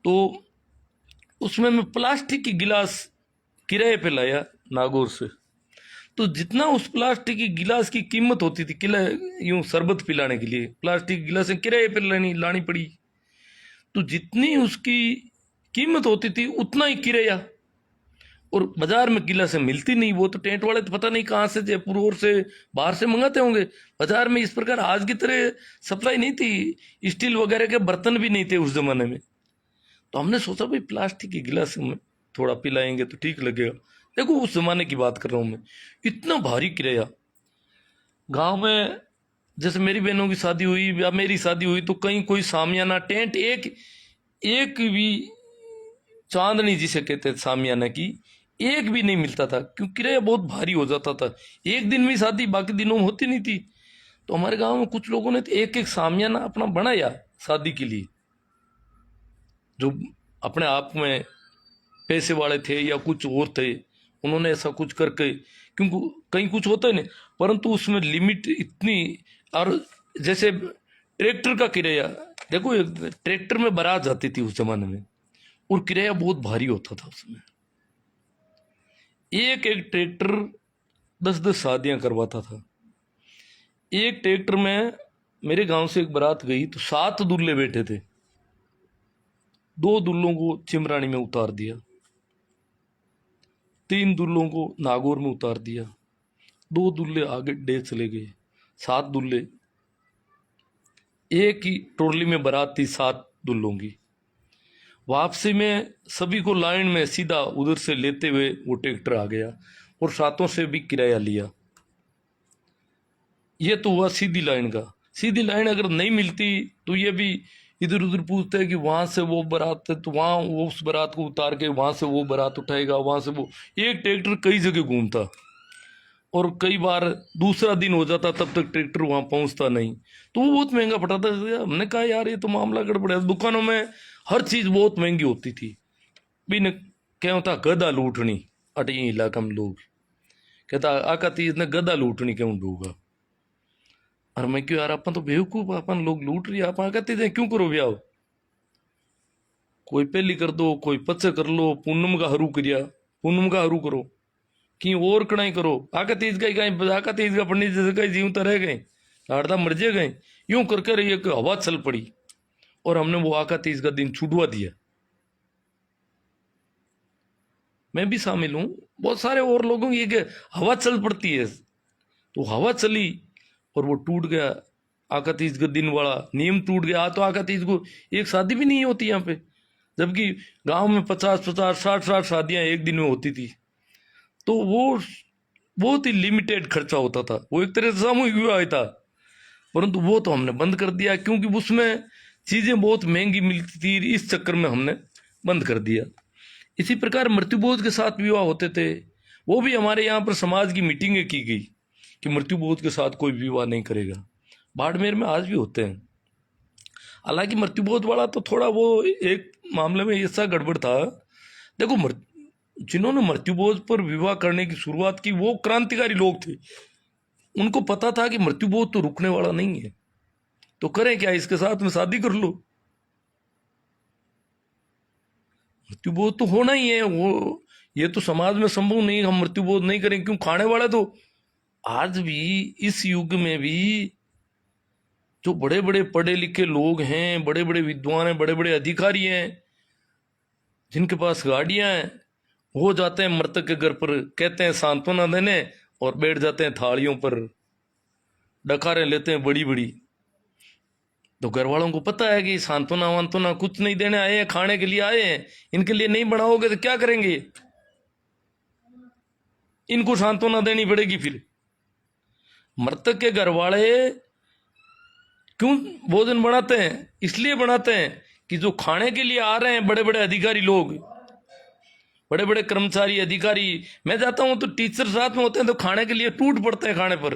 तो उसमें मैं प्लास्टिक की गिलास किराए पे लाया नागौर से। तो जितना उस प्लास्टिक की गिलास की कीमत होती थी, यूं शरबत पिलाने के लिए प्लास्टिक की गिलासें किराए पे लानी पड़ी। तो जितनी उसकी कीमत होती थी उतना ही किराया, और बाजार में गिलासें मिलती नहीं। वो तो टेंट वाले तो पता नहीं कहाँ से, जयपुर और से बाहर से मंगाते होंगे। बाजार में इस प्रकार आज की तरह सप्लाई नहीं थी, स्टील वगैरह के बर्तन भी नहीं थे उस जमाने में। तो हमने सोचा भाई प्लास्टिक की गिलास में थोड़ा पिलाएंगे तो ठीक लगेगा। देखो उस जमाने की बात कर रहा हूं मैं, इतना भारी किराया। गांव में जैसे मेरी बहनों की शादी हुई या मेरी शादी हुई तो कहीं कोई सामियाना टेंट, एक एक भी चांदनी जिसे कहते हैं सामियाना की, एक भी नहीं मिलता था, क्योंकि किराया बहुत भारी हो जाता था। एक दिन में शादी बाकी दिनों में होती नहीं थी। तो हमारे गांव में कुछ लोगों ने तो एक एक सामियाना अपना बनाया शादी के लिए, जो अपने आप में पैसे वाले थे या कुछ और थे, उन्होंने ऐसा कुछ करके, क्योंकि कहीं कुछ होता है नहीं, परंतु उसमें लिमिट इतनी। और जैसे ट्रैक्टर का किराया देखो, ट्रैक्टर में बारात जाती थी उस जमाने में, और किराया बहुत भारी होता था उसमें। एक एक ट्रैक्टर 10-10 शादियां करवाता था। एक ट्रैक्टर में मेरे गांव से एक बारात गई तो 7 दूल्हे बैठे थे। 2 दूल्हों को चिमरानी में उतार दिया, 3 दूल्हों को नागौर में उतार दिया, 2 दूल्हे आगे डे चले गए, 7 दूल्हे। एक ही ट्रॉली में बारात थी 7 दूल्हों की। वापसी में सभी को लाइन में सीधा उधर से लेते हुए वो ट्रैक्टर आ गया, और सातों से भी किराया लिया। ये तो हुआ सीधी लाइन का। सीधी लाइन अगर नहीं मिलती तो ये भी इधर उधर पूछते हैं कि वहां से वो बारात है तो वहां वो उस बारात को उतार के वहां से वो बारात उठाएगा, वहां से वो। एक ट्रैक्टर कई जगह घूमता, और कई बार दूसरा दिन हो जाता तब तक ट्रैक्टर वहां पहुंचता नहीं, तो वो बहुत महंगा पड़ता था। हमने कहा यार ये तो मामला गड़बड़ है। दुकानों में हर चीज बहुत महंगी होती थी। भी क्या होता, गदा लूटनी अटे इलाका में लोग कहता आका तीज ने गदा लूटनी क्यों डूगा। और मैं क्यों यार, अपन तो बेवकूफ, अपन लोग लूट रही, आप आका तीज क्यों करो ब्याह, कोई पहली कर दो, कोई पच्चे कर लो, पूनम का हरू करिया, पूनम का हरू करो कि और कणाई करो। आका तीज का कहीं, आका तीज का पंडित जैसे कहीं जीवता रह गए, लाड़दा मर जे गए, यूं करके रही एक हवा चल पड़ी, और हमने वो आका तीज का दिन छुड़वा दिया। मैं भी शामिल हूं, बहुत सारे और लोगों की एक हवा चल पड़ती है, तो हवा चली और वो टूट गया। आका तीज का दिन वाला नियम टूट गया। तो आका तीज को एक शादी भी नहीं होती यहाँ पे, जबकि गांव में 50-50, 60-60 शादियां एक दिन में होती थी। तो वो बहुत ही लिमिटेड खर्चा होता था, वो एक तरह से सामूहिक विवाह था, परंतु वो तो हमने बंद कर दिया क्योंकि उसमें चीजें बहुत महंगी मिलती थी, इस चक्कर में हमने बंद कर दिया। इसी प्रकार मृत्युबोध के साथ विवाह होते थे, वो भी हमारे यहाँ पर समाज की मीटिंगें की गई कि मृत्युबोध के साथ कोई विवाह नहीं करेगा। बाड़मेर में आज भी होते हैं। हालांकि मृत्युबोध वाला तो थोड़ा वो एक मामले में ऐसा गड़बड़ था। देखो, जिन्होंने मृत्युबोध पर विवाह करने की शुरुआत की वो क्रांतिकारी लोग थे, उनको पता था कि मृत्युबोध तो रुकने वाला नहीं है, तो करें क्या, इसके साथ में शादी कर लो, मृत्युबोध तो होना ही है। वो ये तो समाज में संभव नहीं हम मृत्युबोध नहीं करें, क्यों, खाने वाले तो आज भी इस युग में भी जो बड़े बड़े पढ़े लिखे लोग हैं, बड़े बड़े विद्वान हैं, बड़े बड़े अधिकारी हैं, जिनके पास गाड़ियां हैं, वो जाते हैं मृतक के घर पर, कहते हैं सांत्वना देने, और बैठ जाते हैं थालियों पर, डकारें लेते हैं बड़ी बड़ी। तो घर वालों को पता है कि सांत्वना वांत्वना कुछ नहीं देने आए हैं, खाने के लिए आए हैं, इनके लिए नहीं बनाओगे तो क्या करेंगे, इनको सांत्वना देनी पड़ेगी। फिर मृतक के घर वाले क्यों भोजन बनाते हैं, इसलिए बनाते हैं कि जो खाने के लिए आ रहे हैं बड़े बड़े अधिकारी लोग, बड़े बड़े कर्मचारी अधिकारी, मैं जाता हूं तो टीचर साथ में होते हैं तो खाने के लिए टूट पड़ते हैं खाने पर।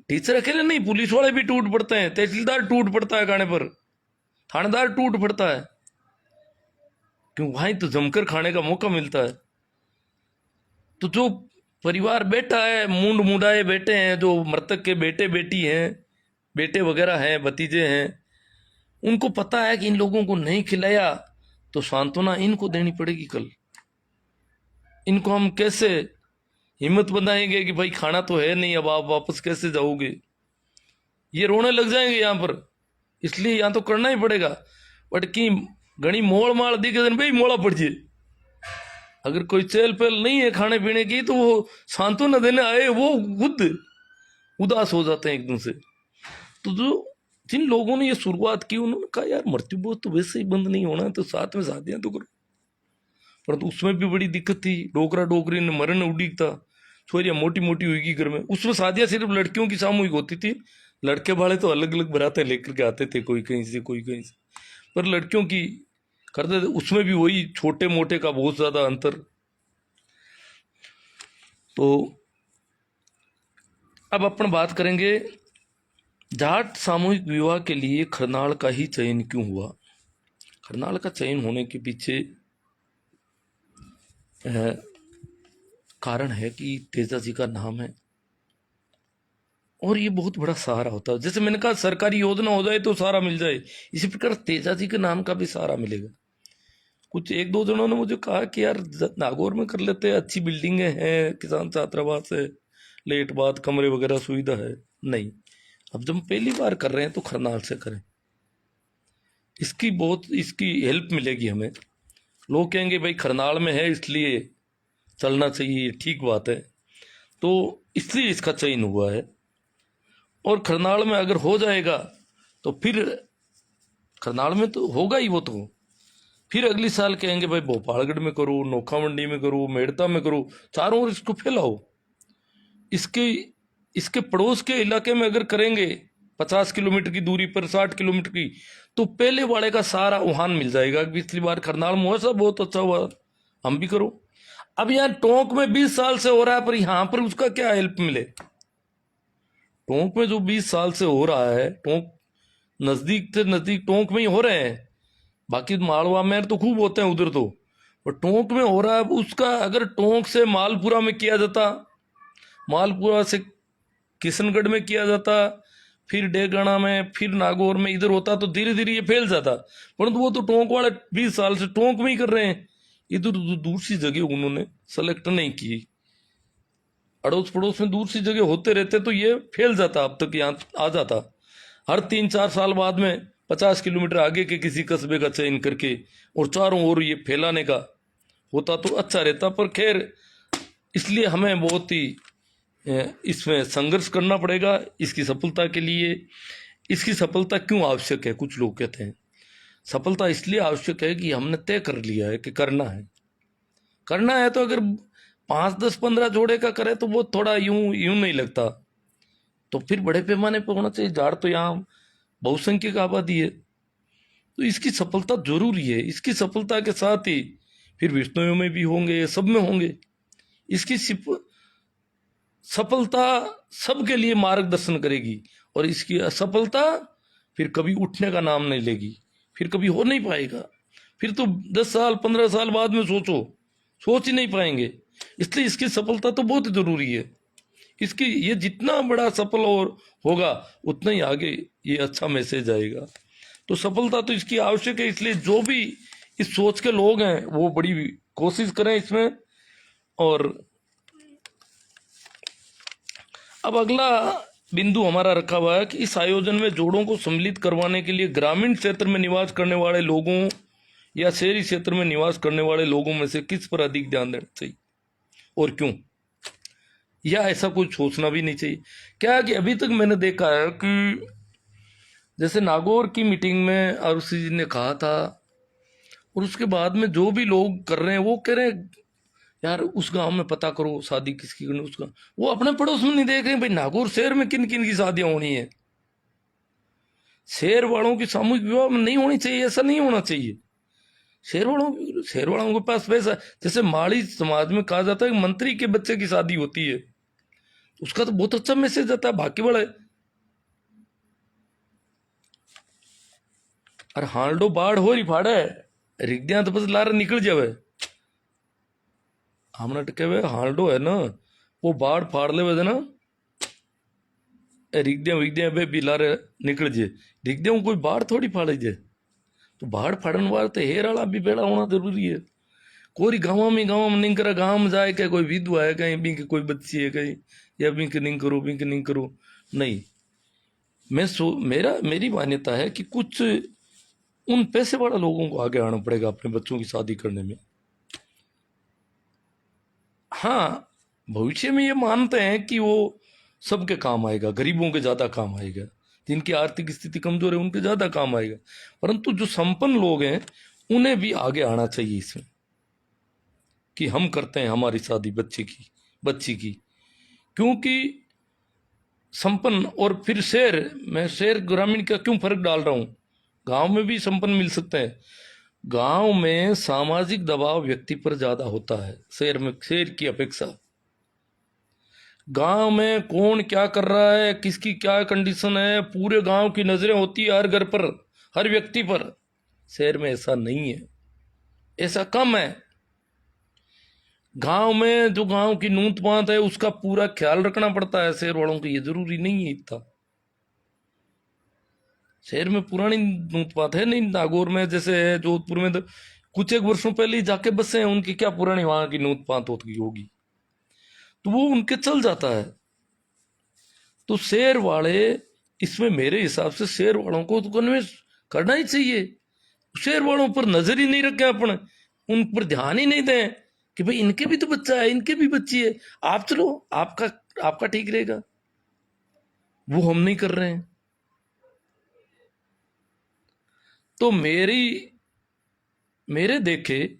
टीचर अकेले नहीं, पुलिस वाले भी टूट पड़ते हैं, तहसीलदार टूट पड़ता है खाने पर, थानेदार टूट पड़ता है, क्यों, वहां तो जमकर खाने का मौका मिलता है। तो जो परिवार बैठा है, मूंड मुंडाए बैठे हैं, जो मृतक के बेटे बेटी हैं, बेटे वगैरह हैं, भतीजे हैं, उनको पता है कि इन लोगों को नहीं खिलाया तो सांत्वना इनको देनी पड़ेगी कल। इनको हम कैसे हिम्मत बनाएंगे कि भाई खाना तो है नहीं, अब आप वापस कैसे जाओगे, ये रोने लग जाएंगे यहाँ पर। इसलिए यहाँ तो करना ही पड़ेगा। बट की घनी मोड़ माड़ दी के दिन भाई मोड़ा पड़ जाए, अगर कोई चहल पहल नहीं है खाने पीने की तो वो सांत्वना देने आए वो खुद उदास हो जाते हैं एकदम से। तो जो जिन लोगों ने ये शुरुआत की उन्होंने कहा यार मृत्युबोध तो वैसे ही बंद नहीं होना, तो साथ में शादियां तो करो। परंतु उसमें भी बड़ी दिक्कत थी, डोकरा डोकरी ने मरण उड़ी था, छोरियां मोटी मोटी हुई घर में। उसमें शादियां सिर्फ लड़कियों की सामूहिक होती थी, लड़के वाले तो अलग अलग बरातें लेकर के आते थे, कोई कहीं से कोई कहीं से, पर लड़कियों की करते थे। उसमें भी वही छोटे मोटे का बहुत ज्यादा अंतर। तो अब अपन बात करेंगे जाट सामूहिक विवाह के लिए खरनाल का ही चयन क्यों हुआ। खरनाल का चयन होने के पीछे कारण है कि तेजा जी का नाम है और ये बहुत बड़ा सहारा होता है। जैसे मैंने कहा सरकारी योजना हो जाए तो सहारा मिल जाए, इसी प्रकार तेजा जी के नाम का भी सहारा मिलेगा। कुछ एक दो जनों ने मुझे कहा कि यार नागौर में कर लेते हैं, अच्छी बिल्डिंगें हैं, किसान छात्रावास है, लेट बात कमरे वगैरह सुविधा है। नहीं, अब जब हम पहली बार कर रहे हैं तो खरनाल से करें, इसकी हेल्प मिलेगी हमें। लोग कहेंगे भाई खरनाल में है इसलिए चलना चाहिए, ठीक बात है, तो इसलिए इसका चयन हुआ है। और खरनाल में अगर हो जाएगा तो फिर खरनाल में तो होगा ही वो, तो फिर अगली साल कहेंगे भाई भोपालगढ़ में करो, नोखा मंडी में करो, मेड़ता में करो, चारों ओर इसको फैलाओ। इसके पड़ोस के इलाके में अगर करेंगे 50 किलोमीटर की दूरी पर, 60 किलोमीटर की, तो पहले वाले का सारा उहान मिल जाएगा। पिछली बार खरनाल महोत्सव बहुत अच्छा हुआ, हम भी करो। अब यहाँ टोंक में 20 साल से हो रहा है, पर यहां पर उसका क्या हेल्प मिले। टोंक में जो 20 साल से हो रहा है, टोंक नजदीक से नजदीक टोंक में ही हो रहे हैं, बाकी मालवा में तो खूब होते हैं उधर तो, और टोंक में हो रहा है। उसका अगर टोंक से मालपुरा में किया जाता, मालपुरा से किशनगढ़ में किया जाता, फिर डेगाना में, फिर नागौर में, इधर होता तो धीरे धीरे ये फैल जाता। परंतु वो तो टोंक वाले 20 साल से टोंक में ही कर रहे हैं, इधर दूसरी जगह उन्होंने सेलेक्ट नहीं की। अड़ोस पड़ोस में दूसरी जगह होते रहते तो ये फैल जाता, अब तक यहाँ आ जाता। हर 3-4 साल बाद में 50 किलोमीटर आगे के किसी कस्बे का चयन करके और चारों ओर ये फैलाने का होता तो अच्छा रहता। पर खैर, इसलिए हमें बहुत ही इसमें संघर्ष करना पड़ेगा इसकी सफलता के लिए। इसकी सफलता क्यों आवश्यक है, कुछ लोग कहते हैं सफलता इसलिए आवश्यक है कि हमने तय कर लिया है कि करना है। तो अगर 5 10 15 जोड़े का करे तो वो थोड़ा यूं यूं नहीं लगता, तो फिर बड़े पैमाने पर होना चाहिए। झाड़ तो यहाँ बहुसंख्यक आबादी है, तो इसकी सफलता जरूरी है। इसकी सफलता के साथ ही फिर विष्णुओं में भी होंगे, सब में होंगे। इसकी सफलता सबके लिए मार्गदर्शन करेगी, और इसकी असफलता फिर कभी उठने का नाम नहीं लेगी, फिर कभी हो नहीं पाएगा। फिर तो 10 साल 15 साल बाद में सोच ही नहीं पाएंगे। इसलिए इसकी सफलता तो बहुत जरूरी है। इसकी ये जितना बड़ा सफल और होगा उतना ही आगे ये अच्छा मैसेज आएगा। तो सफलता तो इसकी आवश्यक है। इसलिए जो भी इस सोच के लोग हैं वो बड़ी कोशिश करें इसमें। और अब अगला बिंदु हमारा रखा हुआ है कि इस आयोजन में जोड़ों को सम्मिलित करवाने के लिए ग्रामीण क्षेत्र में निवास करने वाले लोगों या शहरी क्षेत्र में निवास करने वाले लोगों में से किस पर अधिक ध्यान देना चाहिए और क्यों, या ऐसा कुछ सोचना भी नहीं चाहिए। क्या कि अभी तक मैंने देखा है कि जैसे नागौर की मीटिंग में आरुषि जी ने कहा था, और उसके बाद में जो भी लोग कर रहे हैं वो कह रहे हैं यार उस गांव में पता करो शादी किसकी करनी, उसका वो अपने पड़ोस में नहीं देख रहे भाई नागौर शहर में किन किन की शादियां होनी है। शहर वालों की सामूहिक विवाह में नहीं होनी चाहिए, ऐसा नहीं होना चाहिए। शहर वालों के पास पैसा, जैसे माड़ी समाज में कहा जाता है कि मंत्री के बच्चे की शादी होती है, उसका तो बहुत अच्छा मैसेज आता है, भाग्य बड़ा है। अरे हांडो बाढ़ हो रही फाड़े रिगदिया तो बस लार निकल जावे, हमने टके हुए हांडो है ना वो बाढ़ फाड़ ले वजह ना रिगदिया बे भी लारे निकल जे, रिगदिया कोई बाढ़ थोड़ी फाड़े जे। तो बाढ़ फाड़न वाला तो हेर वाला भी बेड़ा होना जरूरी है। कोई गाँव में नहीं करे, गाँव में जाए क्या कोई विधवा है कहीं बिंक कोई बच्ची है कहीं, या बिंक नहीं करो नहीं। मेरी मान्यता है कि कुछ उन पैसे वाला लोगों को आगे आना पड़ेगा अपने बच्चों की शादी करने में। हाँ, भविष्य में ये मानते हैं कि वो सबके काम आएगा, गरीबों के ज्यादा काम आएगा, जिनकी आर्थिक स्थिति कमजोर है उनके ज्यादा काम आएगा, परंतु जो संपन्न लोग हैं उन्हें भी आगे आना चाहिए इसमें कि हम करते हैं हमारी शादी बच्ची की। क्योंकि संपन्न और फिर शहर ग्रामीण का क्यों फर्क डाल रहा हूं, गांव में भी संपन्न मिल सकते हैं। गांव में सामाजिक दबाव व्यक्ति पर ज्यादा होता है शहर की अपेक्षा। गांव में कौन क्या कर रहा है, किसकी क्या कंडीशन है, पूरे गांव की नजरें होती है हर घर पर, हर व्यक्ति पर। शहर में ऐसा नहीं है, ऐसा कम है। गांव में जो गांव की नूत पात है उसका पूरा ख्याल रखना पड़ता है, शहर वालों को ये जरूरी नहीं है इतना। शहर में पुरानी नूत पात है नहीं, नागौर में जैसे है, जोधपुर में तो कुछ एक वर्षों पहले ही जाके बसे हैं, उनकी क्या पुरानी वहां की नूत पात होगी, तो वो उनके चल जाता है। तो शहर वाले इसमें मेरे हिसाब से शहर वालों को तो कन्विंस करना ही चाहिए। शहर वालों पर नजर ही नहीं रखें अपन, उन पर ध्यान ही नहीं दें कि भाई इनके भी तो बच्चा है, इनके भी बच्ची है, आप चलो आपका ठीक रहेगा। वो हम नहीं कर रहे हैं। तो मेरे देखे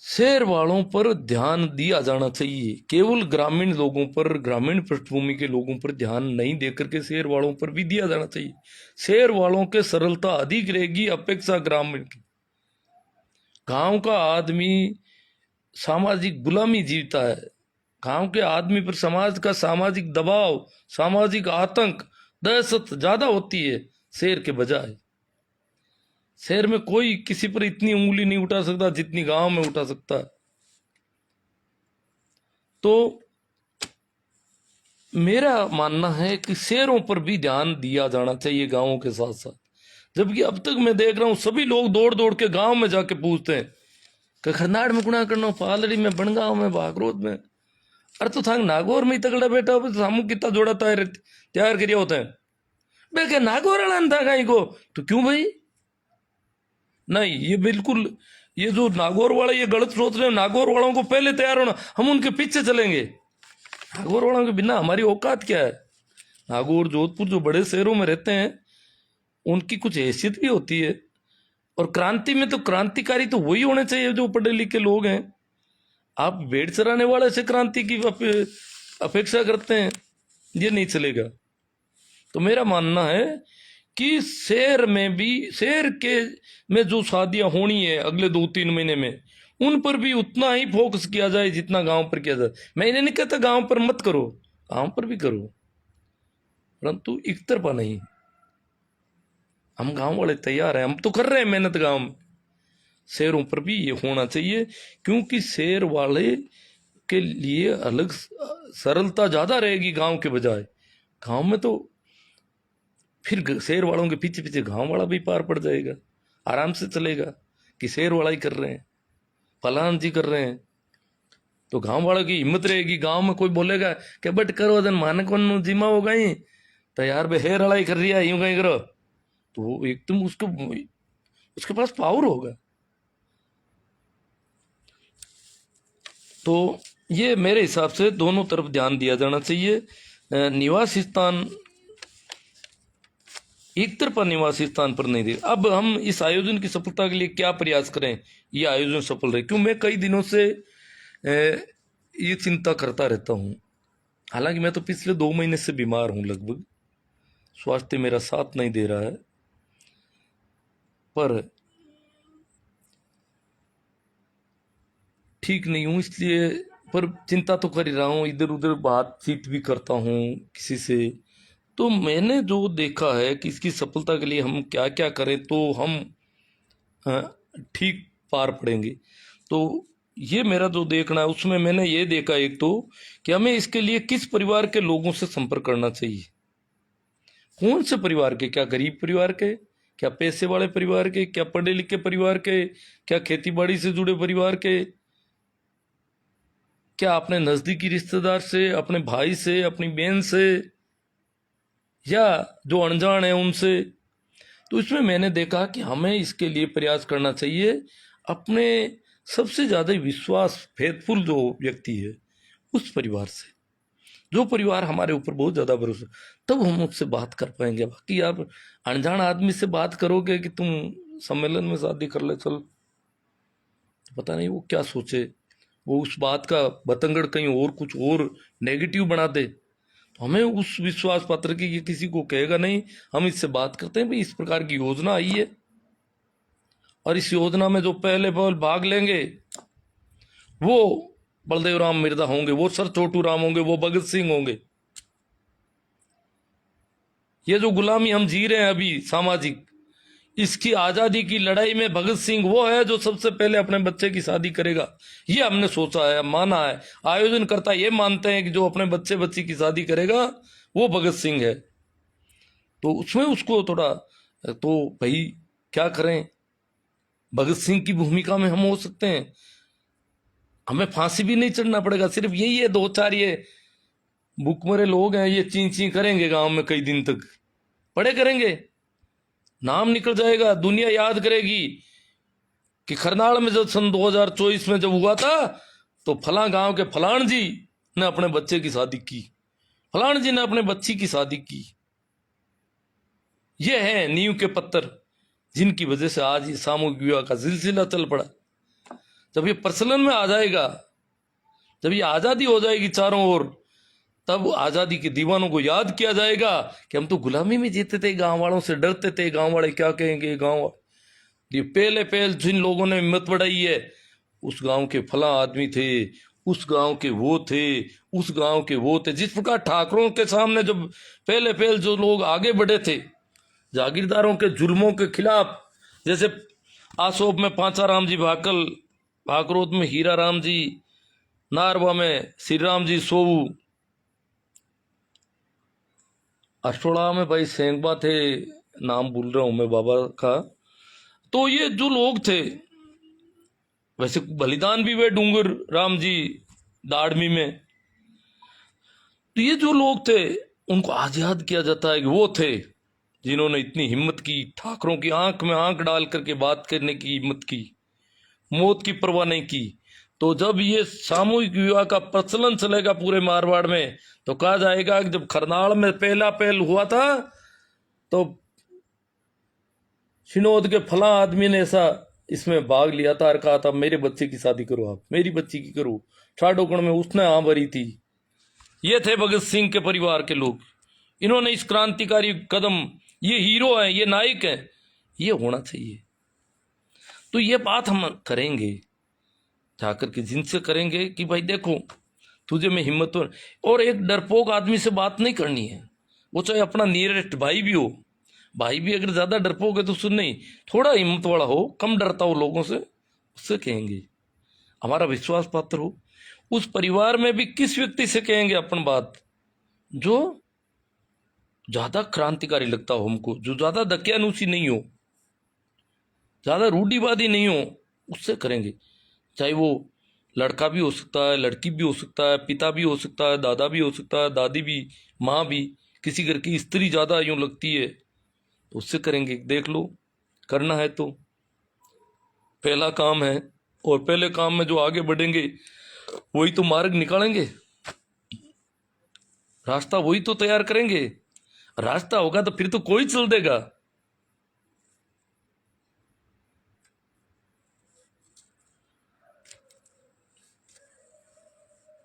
शहर वालों पर ध्यान दिया जाना चाहिए, केवल ग्रामीण लोगों पर, ग्रामीण पृष्ठभूमि के लोगों पर ध्यान नहीं देकर के शहर वालों पर भी दिया जाना चाहिए। शहर वालों के सरलता अधिक रहेगी अपेक्षा ग्रामीण की। गांव का आदमी सामाजिक गुलामी जीता है, गांव के आदमी पर समाज का सामाजिक दबाव, सामाजिक आतंक, दहशत ज्यादा होती है शहर के बजाय। शहर में कोई किसी पर इतनी उंगली नहीं उठा सकता जितनी गांव में उठा सकता है। तो मेरा मानना है कि शहरों पर भी ध्यान दिया जाना चाहिए गांवों के साथ साथ। जबकि अब तक मैं देख रहा हूं सभी लोग दौड़ दौड़ के गांव में जाके पूछते हैं कि खरनाड़ में गुणा करना, पालड़ी में, बनगांव में, बागरोद में। अरे तो थांग नागौर में ही तगड़ा बेटा हो तो हम कितना जोड़ा तैयार करिए होते हैं बे क्या नागौर वाला था कहीं को, तो क्यों भाई नहीं, ये बिल्कुल ये जो नागौर वाले ये गलत सोच रहे हैं। नागौर वालों को पहले तैयार होना, हम उनके पीछे चलेंगे। नागौर वालों के बिना हमारी औकात क्या है। नागौर जोधपुर जो बड़े शहरों में रहते हैं उनकी कुछ हैसियत भी होती है, और क्रांति में तो क्रांतिकारी तो वही होने चाहिए जो पढ़े लिखे लोग हैं। आप भेड़ चराने वाले से क्रांति की अपेक्षा करते हैं, ये नहीं चलेगा। तो मेरा मानना है कि शहर में भी, शहर के में जो शादियां होनी है अगले 2-3 महीने में, उन पर भी उतना ही फोकस किया जाए जितना गांव पर किया जाए। मैं इन्हें नहीं कहता गांव पर मत करो, गांव पर भी करो, परंतु एक तरफा नहीं। हम गांव वाले तैयार हैं, हम तो कर रहे हैं मेहनत गांव में। शहरों पर भी ये होना चाहिए, क्योंकि शहर वाले के लिए अलग सरलता ज्यादा रहेगी गांव के बजाय। गांव में तो फिर शहर वालों के पीछे पीछे गांव वाला भी पार पड़ जाएगा, आराम से चलेगा कि शहर वाला ही कर रहे हैं, फलान जी कर रहे हैं। तो गांव वालों की हिम्मत रहेगी। गांव में कोई बोलेगा कि बट करो जन मान को जिमा हो गई, तो यार बे हेर वाला ही कर रही है, यूं कहीं करो, तो एकदम उसको, उसके पास पावर होगा। तो ये मेरे हिसाब से दोनों तरफ ध्यान दिया जाना चाहिए। निवासी स्थान, एक तरफा निवासी स्थान पर नहीं दे। अब हम इस आयोजन की सफलता के लिए क्या प्रयास करें, ये आयोजन सफल रहे, क्यों मैं कई दिनों से ये चिंता करता रहता हूँ। हालांकि मैं तो पिछले 2 महीने से बीमार हूँ, लगभग स्वास्थ्य मेरा साथ नहीं दे रहा है, पर ठीक नहीं हूँ, इसलिए पर चिंता तो कर ही रहा हूँ, इधर उधर बातचीत भी करता हूँ किसी से। तो मैंने जो देखा है कि इसकी सफलता के लिए हम क्या क्या करें तो हम ठीक पार पड़ेंगे। तो ये मेरा जो देखना है उसमें मैंने ये देखा, एक तो कि हमें इसके लिए किस परिवार के लोगों से संपर्क करना चाहिए, कौन से परिवार के, क्या गरीब परिवार के, क्या पैसे वाले परिवार के, क्या पढ़े लिखे परिवार के, क्या खेती बाड़ी से जुड़े परिवार के, क्या अपने नजदीकी रिश्तेदार से, अपने भाई से, अपनी बहन से, या जो अनजान है उनसे। तो इसमें मैंने देखा कि हमें इसके लिए प्रयास करना चाहिए अपने सबसे ज्यादा विश्वास फेथफुल जो व्यक्ति है उस परिवार से, जो परिवार हमारे ऊपर बहुत ज्यादा भरोसा, तब हम उससे बात कर पाएंगे। बाकी आप अनजान आदमी से बात करोगे कि तुम सम्मेलन में शादी कर ले चल, तो पता नहीं वो क्या सोचे, वो उस बात का बतंगड़ कहीं और कुछ और नेगेटिव बना दे। तो हमें उस विश्वास पात्र की, ये किसी को कहेगा नहीं, हम इससे बात करते हैं भाई इस प्रकार की योजना आई है, और इस योजना में जो पहले पहल भाग लेंगे वो बलदेव राम मिर्जा होंगे, वो सर छोटू राम होंगे, वो भगत सिंह होंगे। ये जो गुलामी हम जी रहे हैं अभी सामाजिक, इसकी आजादी की लड़ाई में भगत सिंह वो है जो सबसे पहले अपने बच्चे की शादी करेगा। ये हमने सोचा है, माना है, आयोजन करता ये मानते हैं कि जो अपने बच्चे बच्ची की शादी करेगा वो भगत सिंह है। तो उसमें उसको थोड़ा, तो भाई क्या करें, भगत सिंह की भूमिका में हम हो सकते हैं, हमें फांसी भी नहीं चढ़ना पड़ेगा। सिर्फ यही है, 2-4 ये भूखमरे लोग हैं, ये ची ची करेंगे गांव में कई दिन तक, पड़े करेंगे, नाम निकल जाएगा, दुनिया याद करेगी कि खरनाल में जब सन 2024 में जब हुआ था तो फलां गांव के फलान जी ने अपने बच्चे की शादी की, फलान जी ने अपने बच्ची की शादी की। ये है नींव के पत्थर जिनकी वजह से आज ये सामूहिक विवाह का सिलसिला चल पड़ा। जब ये प्रचलन में आ जाएगा, जब ये आजादी हो जाएगी चारों ओर, तब आजादी के दीवानों को याद किया जाएगा कि हम तो गुलामी में जीते थे, गांव वालों से डरते थे, गांव वाले क्या कहेंगे, गांव ये पहले जिन लोगों ने हिम्मत बढ़ाई है, उस गांव के फला आदमी थे, उस गांव के वो थे, उस गांव के वो थे। जिस प्रकार ठाकरों के सामने जब पहले जो लोग आगे बढ़े थे जागीरदारों के जुल्मों के खिलाफ, जैसे आसोप में पांचा राम जी भाकल, भाकरोद में हीरा राम जी, नारवा में श्री राम जी सोऊ, अष्टोड़ा में भाई सेंगबा थे, नाम भूल रहा हूं मैं बाबा का। तो ये जो लोग थे, वैसे बलिदान भी हुए डूंगर राम जी दाड़मी में, तो ये जो लोग थे उनको आज याद किया जाता है कि वो थे जिन्होंने इतनी हिम्मत की, ठाकरों की आंख में आंख डाल करके बात करने की हिम्मत की, मौत की परवाह नहीं की। तो जब ये सामूहिक विवाह का प्रचलन चलेगा पूरे मारवाड़ में, तो कहा जाएगा कि जब खरनाल में पहला पहल हुआ था तो सिनोद के फला आदमी ने ऐसा इसमें भाग लिया था और कहा था मेरे बच्चे की शादी करो, आप मेरी बच्ची की करो। ठाडोगढ़ में उसने हाँ भरी थी। ये थे भगत सिंह के परिवार के लोग। इन्होंने इस क्रांतिकारी कदम, ये हीरो है, ये नायक है, ये होना चाहिए। तो ये बात हम करेंगे जाकर के, जिनसे करेंगे कि भाई देखो तुझे में हिम्मत और एक डरपोक आदमी से बात नहीं करनी है, वो चाहे अपना नियरेस्ट भाई भी हो। भाई भी अगर ज्यादा डरपोक है तो सुन, नहीं, थोड़ा हिम्मत वाला हो, कम डरता हो लोगों से, उससे कहेंगे, हमारा विश्वास पात्र हो। उस परिवार में भी किस व्यक्ति से कहेंगे अपन बात, जो ज्यादा क्रांतिकारी लगता हो हमको, जो ज्यादा दकियानूसी नहीं हो, ज्यादा रूढ़िवादी नहीं हो, उससे करेंगे। चाहे वो लड़का भी हो सकता है, लड़की भी हो सकता है, पिता भी हो सकता है, दादा भी हो सकता है, दादी भी, माँ भी। किसी घर की स्त्री ज्यादा यूं लगती है तो उससे करेंगे। देख लो, करना है तो पहला काम है, और पहले काम में जो आगे बढ़ेंगे वही तो मार्ग निकालेंगे, रास्ता वही तो तैयार करेंगे। रास्ता होगा तो फिर तो कोई चल देगा।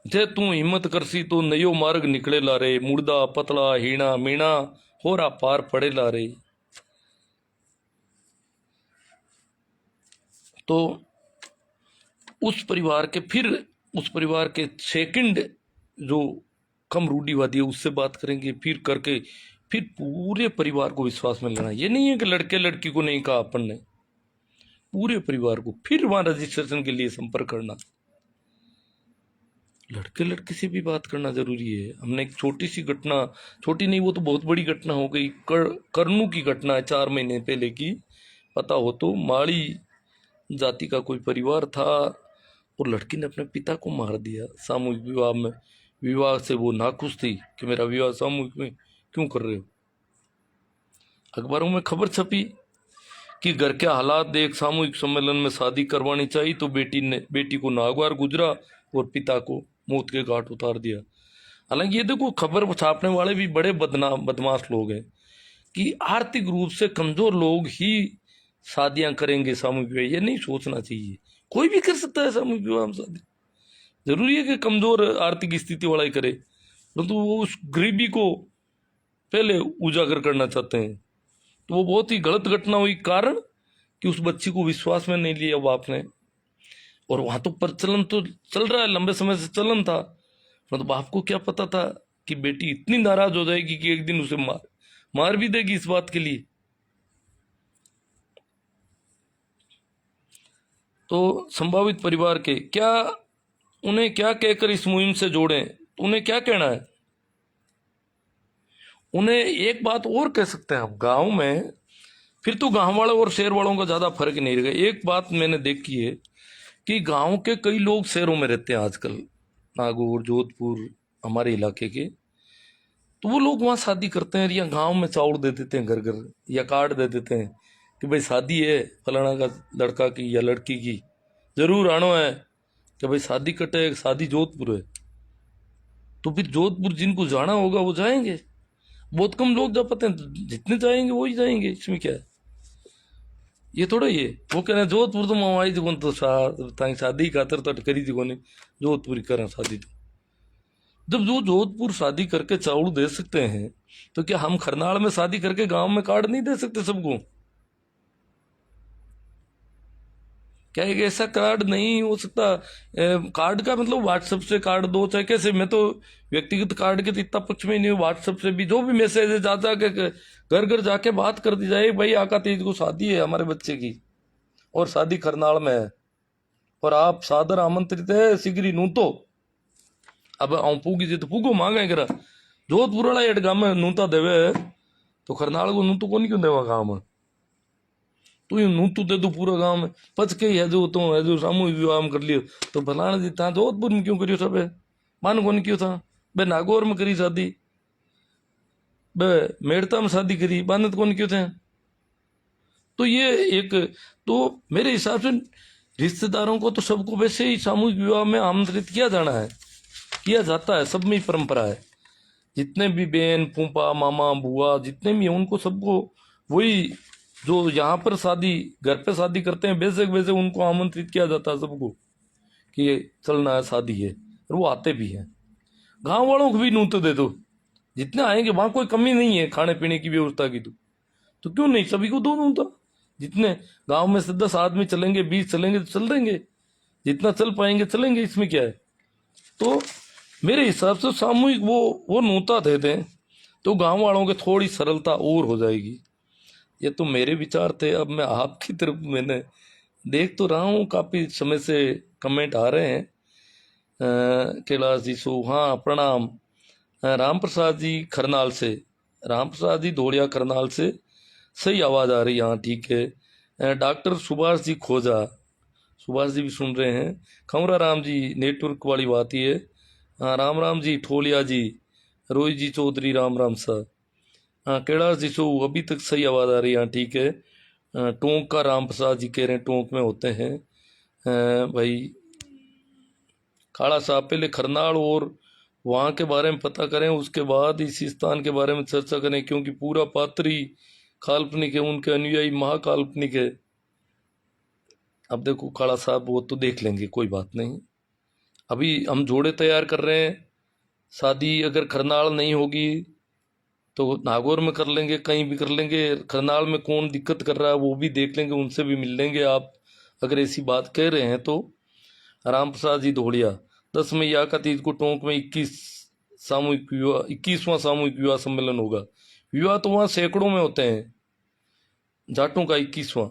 जे तू हिम्मत करसी तो नयो मार्ग निकले ला रे, मुर्दा पतला हीणा मीणा होरा पार पड़े ला रे। तो उस परिवार के, फिर उस परिवार के सेकंड जो कम रूढ़िवादी है उससे बात करेंगे, फिर करके फिर पूरे परिवार को विश्वास में लेना। ये नहीं है कि लड़के लड़की को नहीं कहा अपन ने, पूरे परिवार को फिर वहां रजिस्ट्रेशन के लिए संपर्क करना। लड़के लड़के से भी बात करना जरूरी है। हमने एक छोटी सी घटना, छोटी नहीं वो तो बहुत बड़ी घटना हो गई, करनू की घटना है 4 महीने पहले की, पता हो तो। माड़ी जाति का कोई परिवार था और लड़की ने अपने पिता को मार दिया सामूहिक विवाह में। विवाह से वो नाखुश थी कि मेरा विवाह सामूहिक में क्यों कर रहे हो। अखबारों में खबर छपी कि घर के हालात देख सामूहिक सम्मेलन में शादी करवानी चाहिए, तो बेटी को नागवार गुजरा और पिता को मौत के घाट उतार दिया। हालांकि ये देखो, खबर छापने वाले भी बड़े बदमाश लोग हैं कि आर्थिक रूप से कमजोर लोग ही शादियां करेंगे सामूहिक विवाह। ये नहीं सोचना चाहिए, कोई भी कर सकता है सामूहिक विवाह में शादी। जरूरी है कि कमजोर आर्थिक स्थिति वाला ही करे, परंतु वो उस गरीबी को पहले उजागर करना चाहते हैं। तो वो बहुत ही गलत घटना हुई, कारण कि उस बच्ची को विश्वास में नहीं लिया बाप ने। और वहां तो प्रचलन तो चल रहा है, लंबे समय से चलन था, परंतु बाप को क्या पता था कि बेटी इतनी नाराज हो जाएगी कि एक दिन उसे मार भी देगी इस बात के लिए। तो संभावित परिवार के क्या, उन्हें क्या कहकर इस मुहिम से जोड़ें, तो उन्हें क्या कहना है? उन्हें एक बात और कह सकते हैं हम, गांव में फिर तो गांव वालों और शहर वालों का ज्यादा फर्क नहीं रहेगा। एक बात मैंने देखी है कि गांव के कई लोग शहरों में रहते हैं आजकल, नागौर जोधपुर हमारे इलाके के, तो वो लोग वहाँ शादी करते हैं या गांव में चाउर दे देते हैं घर घर, या कार्ड दे देते हैं कि भाई शादी है फलाना का लड़का की या लड़की की, जरूर आनो है कि भाई शादी कटे, शादी जोधपुर है। तो फिर जोधपुर जिनको जाना होगा वो जाएंगे, बहुत कम लोग जा पाते हैं, जितने जाएंगे वो ही जाएंगे, इसमें क्या है। ये थोड़ा ही है वो कह रहे हैं जोधपुर तो मवाई जीवन तो शादी खातर तो करी थी कोने, जोधपुर करें शादी। तो जब जो जोधपुर शादी करके चावल दे सकते हैं, तो क्या हम खरनाल में शादी करके गांव में कार्ड नहीं दे सकते सबको? क्या एक ऐसा कार्ड नहीं हो सकता? कार्ड का मतलब व्हाट्सएप से कार्ड दो चाहे कैसे, मैं तो व्यक्तिगत कार्ड के तो इतना पक्ष में नहीं हूँ। व्हाट्सएप से भी जो भी मैसेज है जाता के घर घर जाके बात कर दी जाए, भाई आका तेज को शादी है हमारे बच्चे की और शादी करनाल में है और आप सादर आमंत्रित है सिगरी नू। तो अब आऊं पूगी जी तो पूगो मांगे करा, जोधपुर वाला एट गांव में नूता देवे तो करनाल को नूतू को नहीं क्यों देवा गांव में? तू ये नूतू दे दो पूरा गांव में, पच के ही है जो तो है जो सामूहिक विवाह में कर लियो। तो फलाना जी था जोधपुर में क्यों करियो सब? मान कौन क्यों था? बे नागौर में करी शादी, बे मेड़ता में शादी करी, बानत कौन क्यों थे? तो ये एक, तो मेरे हिसाब से रिश्तेदारों को तो सबको वैसे ही सामूहिक विवाह में आमंत्रित किया जाना है, किया जाता है, सब में ही परंपरा है। जितने भी बहन फूफा मामा बुआ जितने भी हैं उनको सबको वही जो यहाँ पर शादी, घर पे शादी करते हैं, बेशक वैसे उनको आमंत्रित किया जाता है सबको कि ये चलना है, शादी है, और वो आते भी हैं। गांव वालों को भी न्यूत दे दो, जितने आएंगे, वहां कोई कमी नहीं है खाने पीने की व्यवस्था की, तो क्यों नहीं सभी को दो न्यूता। जितने गांव में से 10 आदमी चलेंगे, 20 चलेंगे, तो चल देंगे, जितना चल पाएंगे चलेंगे, इसमें क्या है। तो मेरे हिसाब से सामूहिक वो न्यूता दे दें तो गांव वालों की थोड़ी सरलता और हो जाएगी। ये तो मेरे विचार थे। अब मैं आपकी तरफ, मैंने देख तो रहा हूँ काफ़ी समय से कमेंट आ रहे हैं। कैलाश जी सो, हाँ प्रणाम। राम प्रसाद जी खरनाल से, राम प्रसाद जी धोड़िया खरनाल से, सही आवाज़ आ रही है, हाँ ठीक है। डॉक्टर सुभाष जी खोजा, सुभाष जी भी सुन रहे हैं। खमरा राम जी, नेटवर्क वाली बात ही है। हाँ राम राम जी ठोलिया जी, रोहित जी चौधरी, राम राम सा। हाँ कैलाश जी सो, अभी तक सही आवाज़ आ रही है, हाँ ठीक है। टोंक का राम प्रसाद जी कह रहे हैं टोंक में होते हैं। भाई काला साहब, पहले खरनाल और वहाँ के बारे में पता करें, उसके बाद इस स्थान के बारे में चर्चा करें, क्योंकि पूरा पात्र ही काल्पनिक है, उनके अनुयायी महाकाल्पनिक है। अब देखो काला साहब, वो तो देख लेंगे, कोई बात नहीं। अभी हम जोड़े तैयार कर रहे हैं। शादी अगर खरनाल नहीं होगी तो नागौर में कर लेंगे, कहीं भी कर लेंगे। खरनाल में कौन दिक्कत कर रहा है वो भी देख लेंगे, उनसे भी मिल लेंगे। आप अगर ऐसी बात कह रहे हैं तो राम प्रसाद जी धोड़िया, 10 मई का तीज को टोंक में 21वां सामूहिक विवाह सम्मेलन होगा। विवाह तो वहाँ सैकड़ों में होते हैं, जाटों का 21वां।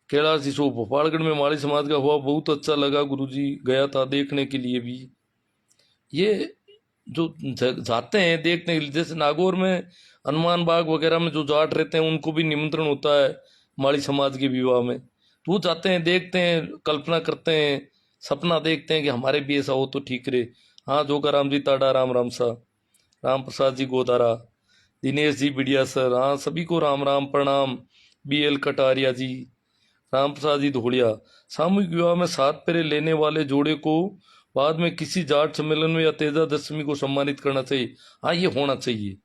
कैलाश जी सो, भोपालगढ़ में माली समाज का हुआ, बहुत अच्छा लगा गुरुजी, गया था देखने के लिए भी। ये जो जाते हैं देखने के लिए, जैसे नागौर में हनुमान बाग वगैरह में जो जाट रहते हैं उनको भी निमंत्रण होता है माली समाज के विवाह में, तो वो जाते हैं, देखते हैं, कल्पना करते हैं, सपना देखते हैं कि हमारे भी ऐसा हो तो ठीक रहे। हाँ जोगा राम जी टाडा, राम राम सा। राम प्रसाद जी गोदारा, दिनेश जी बिड़िया सर, हाँ सभी को राम राम प्रणाम। BL कटारिया जी, राम प्रसाद जी धोड़िया, सामूहिक विवाह में 7 फेरे लेने वाले जोड़े को बाद में किसी जाट सम्मेलन में या तेजा दशमी को सम्मानित करना चाहिए। हाँ ये होना चाहिए,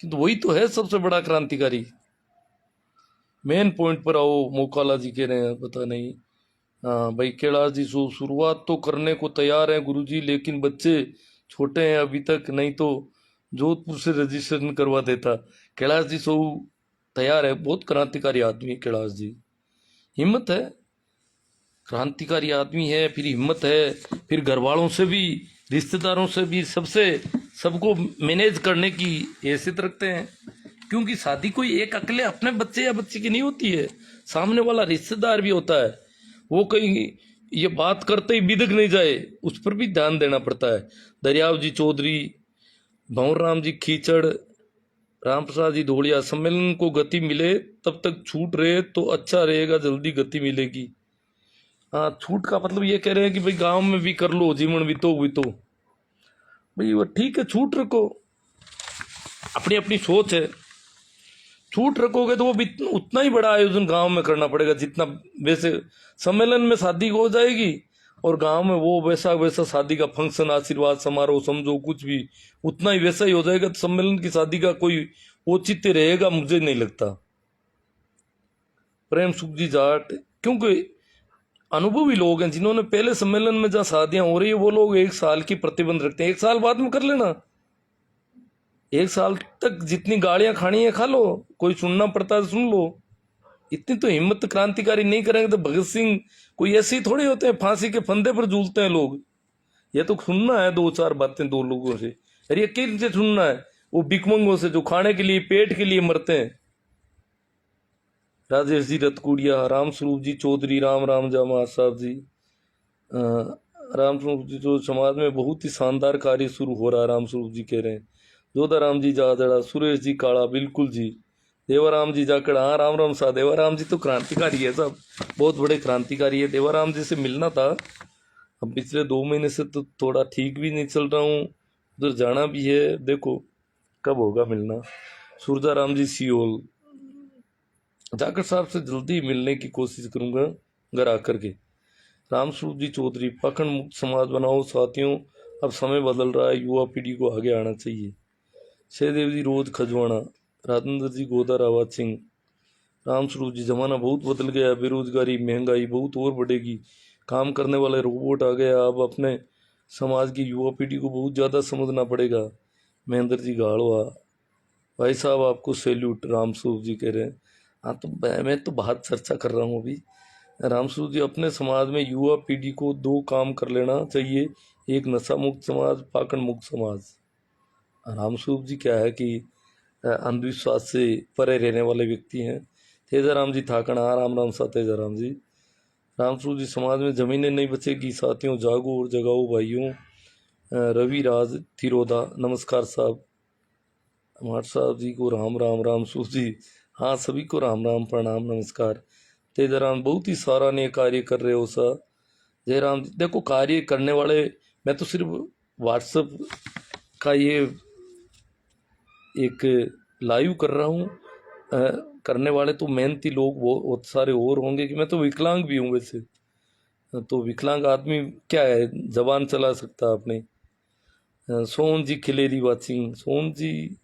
किंतु वही तो है सबसे बड़ा क्रांतिकारी। मेन पॉइंट पर आओ, मोकाला जी कह रहे हैं पता नहीं। हाँ भाई कैलाश जी सो, शुरुआत तो करने को तैयार है गुरुजी, लेकिन बच्चे छोटे हैं अभी तक, नहीं तो जोधपुर से रजिस्ट्रेशन करवा देता। कैलाश जी सो तैयार है, बहुत क्रांतिकारी आदमी है कैलाश जी, हिम्मत है, क्रांतिकारी आदमी है, फिर हिम्मत है, फिर घर वालों से भी, रिश्तेदारों से भी, सबसे, सबको मैनेज करने की हैसियत रखते हैं। क्योंकि शादी कोई एक अकेले अपने बच्चे या बच्ची की नहीं होती है, सामने वाला रिश्तेदार भी होता है। वो कहीं ये बात करते ही बिदक नहीं जाए, उस पर भी ध्यान देना पड़ता है। दरियाव जी चौधरी, भंवर राम जी खींचड़, राम प्रसाद जी धोड़िया, सम्मेलन को गति मिले तब तक छूट रहे तो अच्छा रहेगा, जल्दी गति मिलेगी। हाँ छूट का मतलब ये कह रहे हैं कि भाई गांव में भी कर लो, जीवन भी तो भाई वो ठीक है, छूट रखो, अपनी अपनी सोच है। छूट रखोगे तो वो भी उतना ही बड़ा आयोजन गांव में करना पड़ेगा जितना, वैसे सम्मेलन में शादी हो जाएगी और गांव में वो वैसा वैसा शादी का फंक्शन, आशीर्वाद समारोह समझो कुछ भी, उतना ही वैसा ही हो जाएगा। तो सम्मेलन की शादी का कोई औचित्य रहेगा मुझे नहीं लगता। प्रेम सुख जी जाट, क्योंकि अनुभवी लोग हैं जिन्होंने पहले सम्मेलन में जहाँ शादियां हो रही है, वो लोग 1 साल की प्रतिबंध रखते हैं, 1 साल बाद में कर लेना, 1 साल तक जितनी गालियां खानी है खा लो, कोई सुनना पड़ता है सुन लो। इतनी तो हिम्मत क्रांतिकारी नहीं करेंगे तो भगत सिंह कोई ऐसे ही थोड़े होते हैं, फांसी के फंदे पर झूलते हैं लोग। ये तो सुनना है 2-4 बातें 2 लोगों से, अरे ये किन से सुनना है, वो भिकमंगों से जो खाने के लिए, पेट के लिए मरते हैं। राजेश जी रतकुड़िया, राम स्वरूप जी चौधरी, राम राम जामा साहब जी। राम स्वरूप जी, जो समाज में बहुत ही शानदार कार्य शुरू हो रहा है, राम स्वरूप जी कह रहे हैं। जोधाराम जी जादड़ा, सुरेश जी काड़ा, बिल्कुल जी। देवाराम जी जाकड़ा, हाँ राम राम सा। देवाराम जी तो क्रांतिकारी है सब, बहुत बड़े क्रांतिकारी है। देवाराम जी से मिलना था, अब पिछले 2 महीने से तो थोड़ा ठीक भी नहीं चल रहा हूँ, उधर जाना भी है, देखो कब होगा मिलना। सूरजाराम जी सियोल, जाकर साहब से जल्दी मिलने की कोशिश करूंगा घर आकर के। राम स्वरूप जी चौधरी, पाखंड मुक्त समाज बनाओ साथियों, अब समय बदल रहा है, युवा पीढ़ी को आगे आना चाहिए। सहदेव जी रोज खजवाना, राजेंद्र जी गोदा रावत सिंह, राम स्वरूप जी, जमाना बहुत बदल गया, बेरोजगारी महंगाई बहुत और बढ़ेगी, काम करने वाले रोबोट आ गया, अब अपने समाज की युवा पीढ़ी को बहुत ज़्यादा समझना पड़ेगा। महेंद्र जी गाड़वा, भाई साहब आपको सैल्यूट, राम स्वरूप जी कह रहे हैं। हाँ तो मैं तो बहुत चर्चा कर रहा हूँ अभी। राम स्वरूप जी, अपने समाज में युवा पीढ़ी को 2 काम कर लेना चाहिए, एक नशा मुक्त समाज, पाखंड मुक्त समाज। राम स्वरूप जी क्या है कि अंधविश्वास से परे रहने वाले व्यक्ति हैं। तेजाराम जी थाकड़ा, राम राम सा तेजाराम जी। राम स्वरूप जी, समाज में जमीनें नहीं बचेगी, साथियों जागो और जगाओ भाइयों। रवि राज थिरोदा, नमस्कार साहब। हमार साहब जी को राम राम, राम स्वरूप जी, हाँ सभी को राम राम, प्रणाम, नमस्कार। तेजाराम, बहुत ही सराहनीय कार्य कर रहे हो सर। जयराम जी, देखो कार्य करने वाले, मैं तो सिर्फ व्हाट्सएप का ये एक लाइव कर रहा हूँ। करने वाले तो मेहनती लोग बहुत सारे और होंगे, कि मैं तो विकलांग भी हूँ वैसे, तो विकलांग आदमी क्या है, जबान चला सकता है अपने। सोहन जी खिलेरी वाचिंग, सोहन जी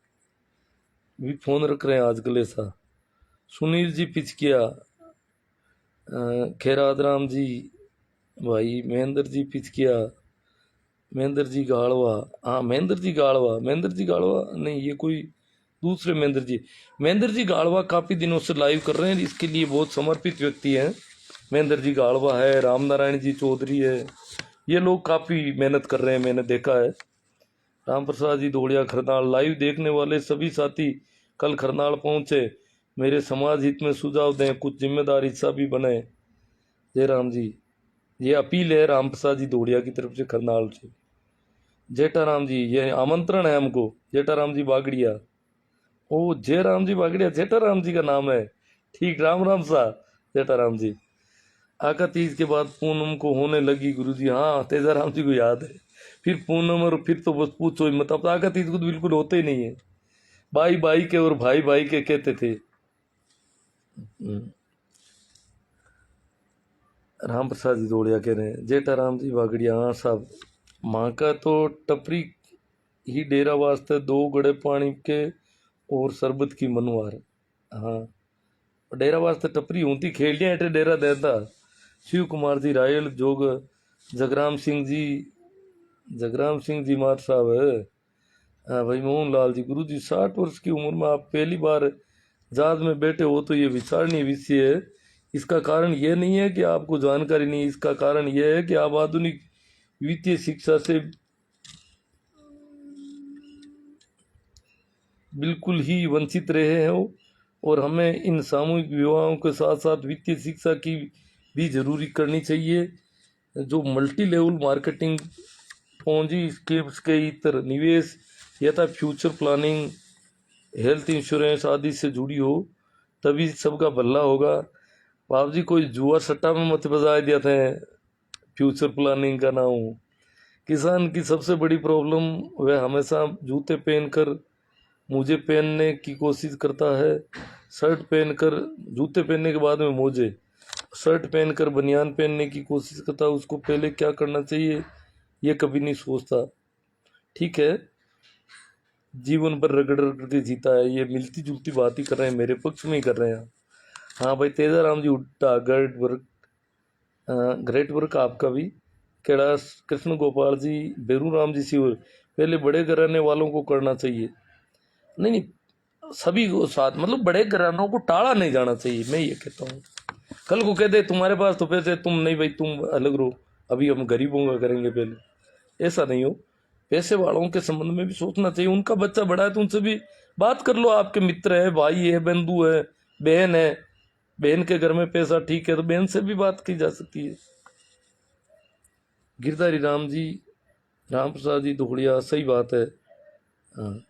भी फोन रख रहे हैं आजकल ऐसा। सुनील जी पिचकिया, खैरात राम जी भाई, महेंद्र जी पिचकिया, महेंद्र जी गाड़वा, हाँ महेंद्र जी गाड़वा, महेंद्र जी गाड़वा नहीं, ये कोई दूसरे महेंद्र जी। महेंद्र जी गाड़वा काफ़ी दिनों से लाइव कर रहे हैं, इसके लिए बहुत समर्पित व्यक्ति हैं। महेंद्र जी गाड़वा है, राम नारायण जी चौधरी है, ये लोग काफ़ी मेहनत कर रहे हैं, मैंने देखा है। राम प्रसाद जी दौड़िया खरनाल, लाइव देखने वाले सभी साथी कल खरनाल पहुंचे, मेरे समाज हित में सुझाव दें, कुछ जिम्मेदार हिस्सा भी बने। जयराम जी, ये अपील है राम प्रसाद जी दौड़िया की तरफ से खरनाल से। जेठाराम जी, ये आमंत्रण है हमको, जेठाराम जी बागड़िया। ओ जयराम जी बागड़िया जेठाराम जी का नाम है, ठीक, राम राम सा जेठाराम जी। आका तीज के बाद पूनम को होने लगी गुरु जी, हाँ तेजाराम जी को याद है। फिर पूनम, और फिर तो बस पूछो ही मत, अब तो आका तीज को तो बिल्कुल होते ही नहीं है। भाई भाई के और भाई भाई के कहते थे। राम प्रसाद जी दौड़िया कह रहे हैं, जेठाराम जी बागड़िया, हाँ साहब। माँ का तो टपरी ही डेरा वास्ते, 2 गड़े पानी के और शरबत की मनवार। हाँ, डेरा वास्ते टपरी होती, खेलियां एटे डेरा देता। शिव कुमार जी रायल जोग, जगराम सिंह जी, जगराम सिंह जी मार साहब है। हाँ भाई मोहन लाल जी, गुरु जी 60 वर्ष की उम्र में आप पहली बार जहाज में बैठे हो तो ये विचारणीय विषय है। इसका कारण यह नहीं है कि आपको जानकारी नहीं, इसका कारण यह है कि आप आधुनिक वित्तीय शिक्षा से बिल्कुल ही वंचित रहे हो, और हमें इन सामूहिक विवाहों के साथ साथ वित्तीय शिक्षा की भी जरूरी करनी चाहिए। जो मल्टी लेवल मार्केटिंग, पूंजी स्कीम्स के इतर निवेश यथा फ्यूचर प्लानिंग, हेल्थ इंश्योरेंस आदि से जुड़ी हो, तभी सबका भला होगा। बाप जी, कोई जुआ सट्टा में मत बजाए दिया था फ्यूचर प्लानिंग का नाम। किसान की सबसे बड़ी प्रॉब्लम, वह हमेशा जूते पहनकर मोजे पहनने की कोशिश करता है, शर्ट पहनकर, जूते पहनने के बाद में मोजे, शर्ट पहनकर बनियान पहनने की कोशिश करता है। उसको पहले क्या करना चाहिए ये कभी नहीं सोचता। ठीक है, जीवन पर रगड़ रगड़ के जीता है, ये मिलती जुलती बात ही कर रहे हैं, मेरे पक्ष में ही कर रहे हैं। हाँ भाई तेजाराम जी उड्डा, ग्रेट वर्क आपका भी। कैलाश कृष्ण गोपाल जी, बेरू राम जी शिवर, पहले बड़े घराने वालों को करना चाहिए। नहीं नहीं, सभी को साथ, मतलब बड़े घरानों को टाला नहीं जाना चाहिए, मैं ये कहता हूँ। कल को कहते तुम्हारे पास तो पैसे, तुम नहीं भाई, तुम अलग रहो, अभी हम गरीबों का करेंगे पहले, ऐसा नहीं हो। पैसे वालों के संबंध में भी सोचना चाहिए, उनका बच्चा बड़ा है तो उनसे भी बात कर लो, आपके मित्र है, भाई है, बंधु है, बहन है, बहन के घर में पैसा ठीक है तो बहन से भी बात की जा सकती है। गिरधारी राम जी, राम प्रसाद जी दुखड़िया, सही बात है। हाँ,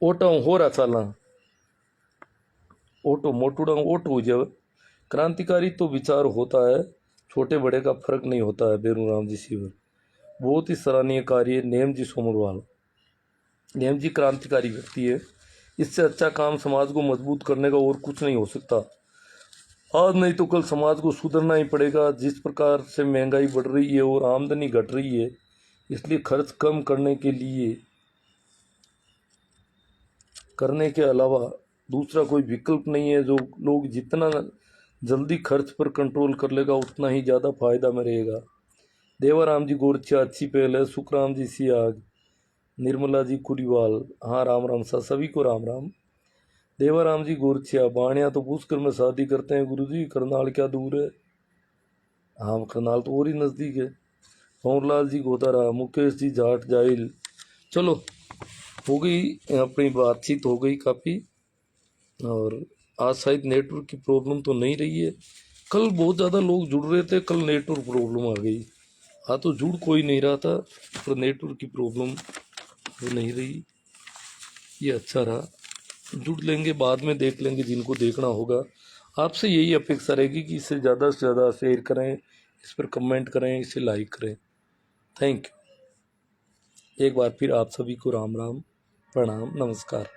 ओटो हो रहा चाला, ओटो मोटूड़ा ओट हो जाए। क्रांतिकारी तो विचार होता है, छोटे बड़े का फर्क नहीं होता है। बेरू राम जी शिवर, बहुत ही सराहनीय कार्य। नेम जी सोमरवाल, नेम जी क्रांतिकारी व्यक्ति है, इससे अच्छा काम समाज को मजबूत करने का और कुछ नहीं हो सकता। आज नहीं तो कल समाज को सुधरना ही पड़ेगा। जिस प्रकार से महंगाई बढ़ रही है और आमदनी घट रही है, इसलिए खर्च कम करने के अलावा दूसरा कोई विकल्प नहीं है। जो लोग जितना जल्दी खर्च पर कंट्रोल कर लेगा उतना ही ज़्यादा फायदा में रहेगा। देवाराम जी गोरछा अच्छी पहल है। सुखराम जी सियाग, निर्मला जी कुरीवाल, हाँ राम राम सा सभी को राम राम। देवाराम जी गोरछिया, बाणिया तो पुष्कर में शादी करते हैं गुरुजी, करनाल क्या दूर है। हाँ करनाल तो और ही नज़दीक है। पवनलाल जी गोदारा, मुकेश जी जाट जाइल। चलो हो गई अपनी बातचीत हो गई काफ़ी। और आज शायद नेटवर्क की प्रॉब्लम तो नहीं रही है। कल बहुत ज़्यादा लोग जुड़ रहे थे, कल नेटवर्क प्रॉब्लम आ गई। हाँ तो जुड़ कोई नहीं रहा था, पर नेटवर्क की प्रॉब्लम तो नहीं रही। ये अच्छा रहा। जुड़ लेंगे, बाद में देख लेंगे जिनको देखना होगा। आपसे यही अपेक्षा रहेगी कि इसे ज़्यादा से ज़्यादा शेयर करें, इस पर कमेंट करें, इसे लाइक करें। Thank you. एक बार फिर आप सभी को राम राम, प्रणाम, नमस्कार।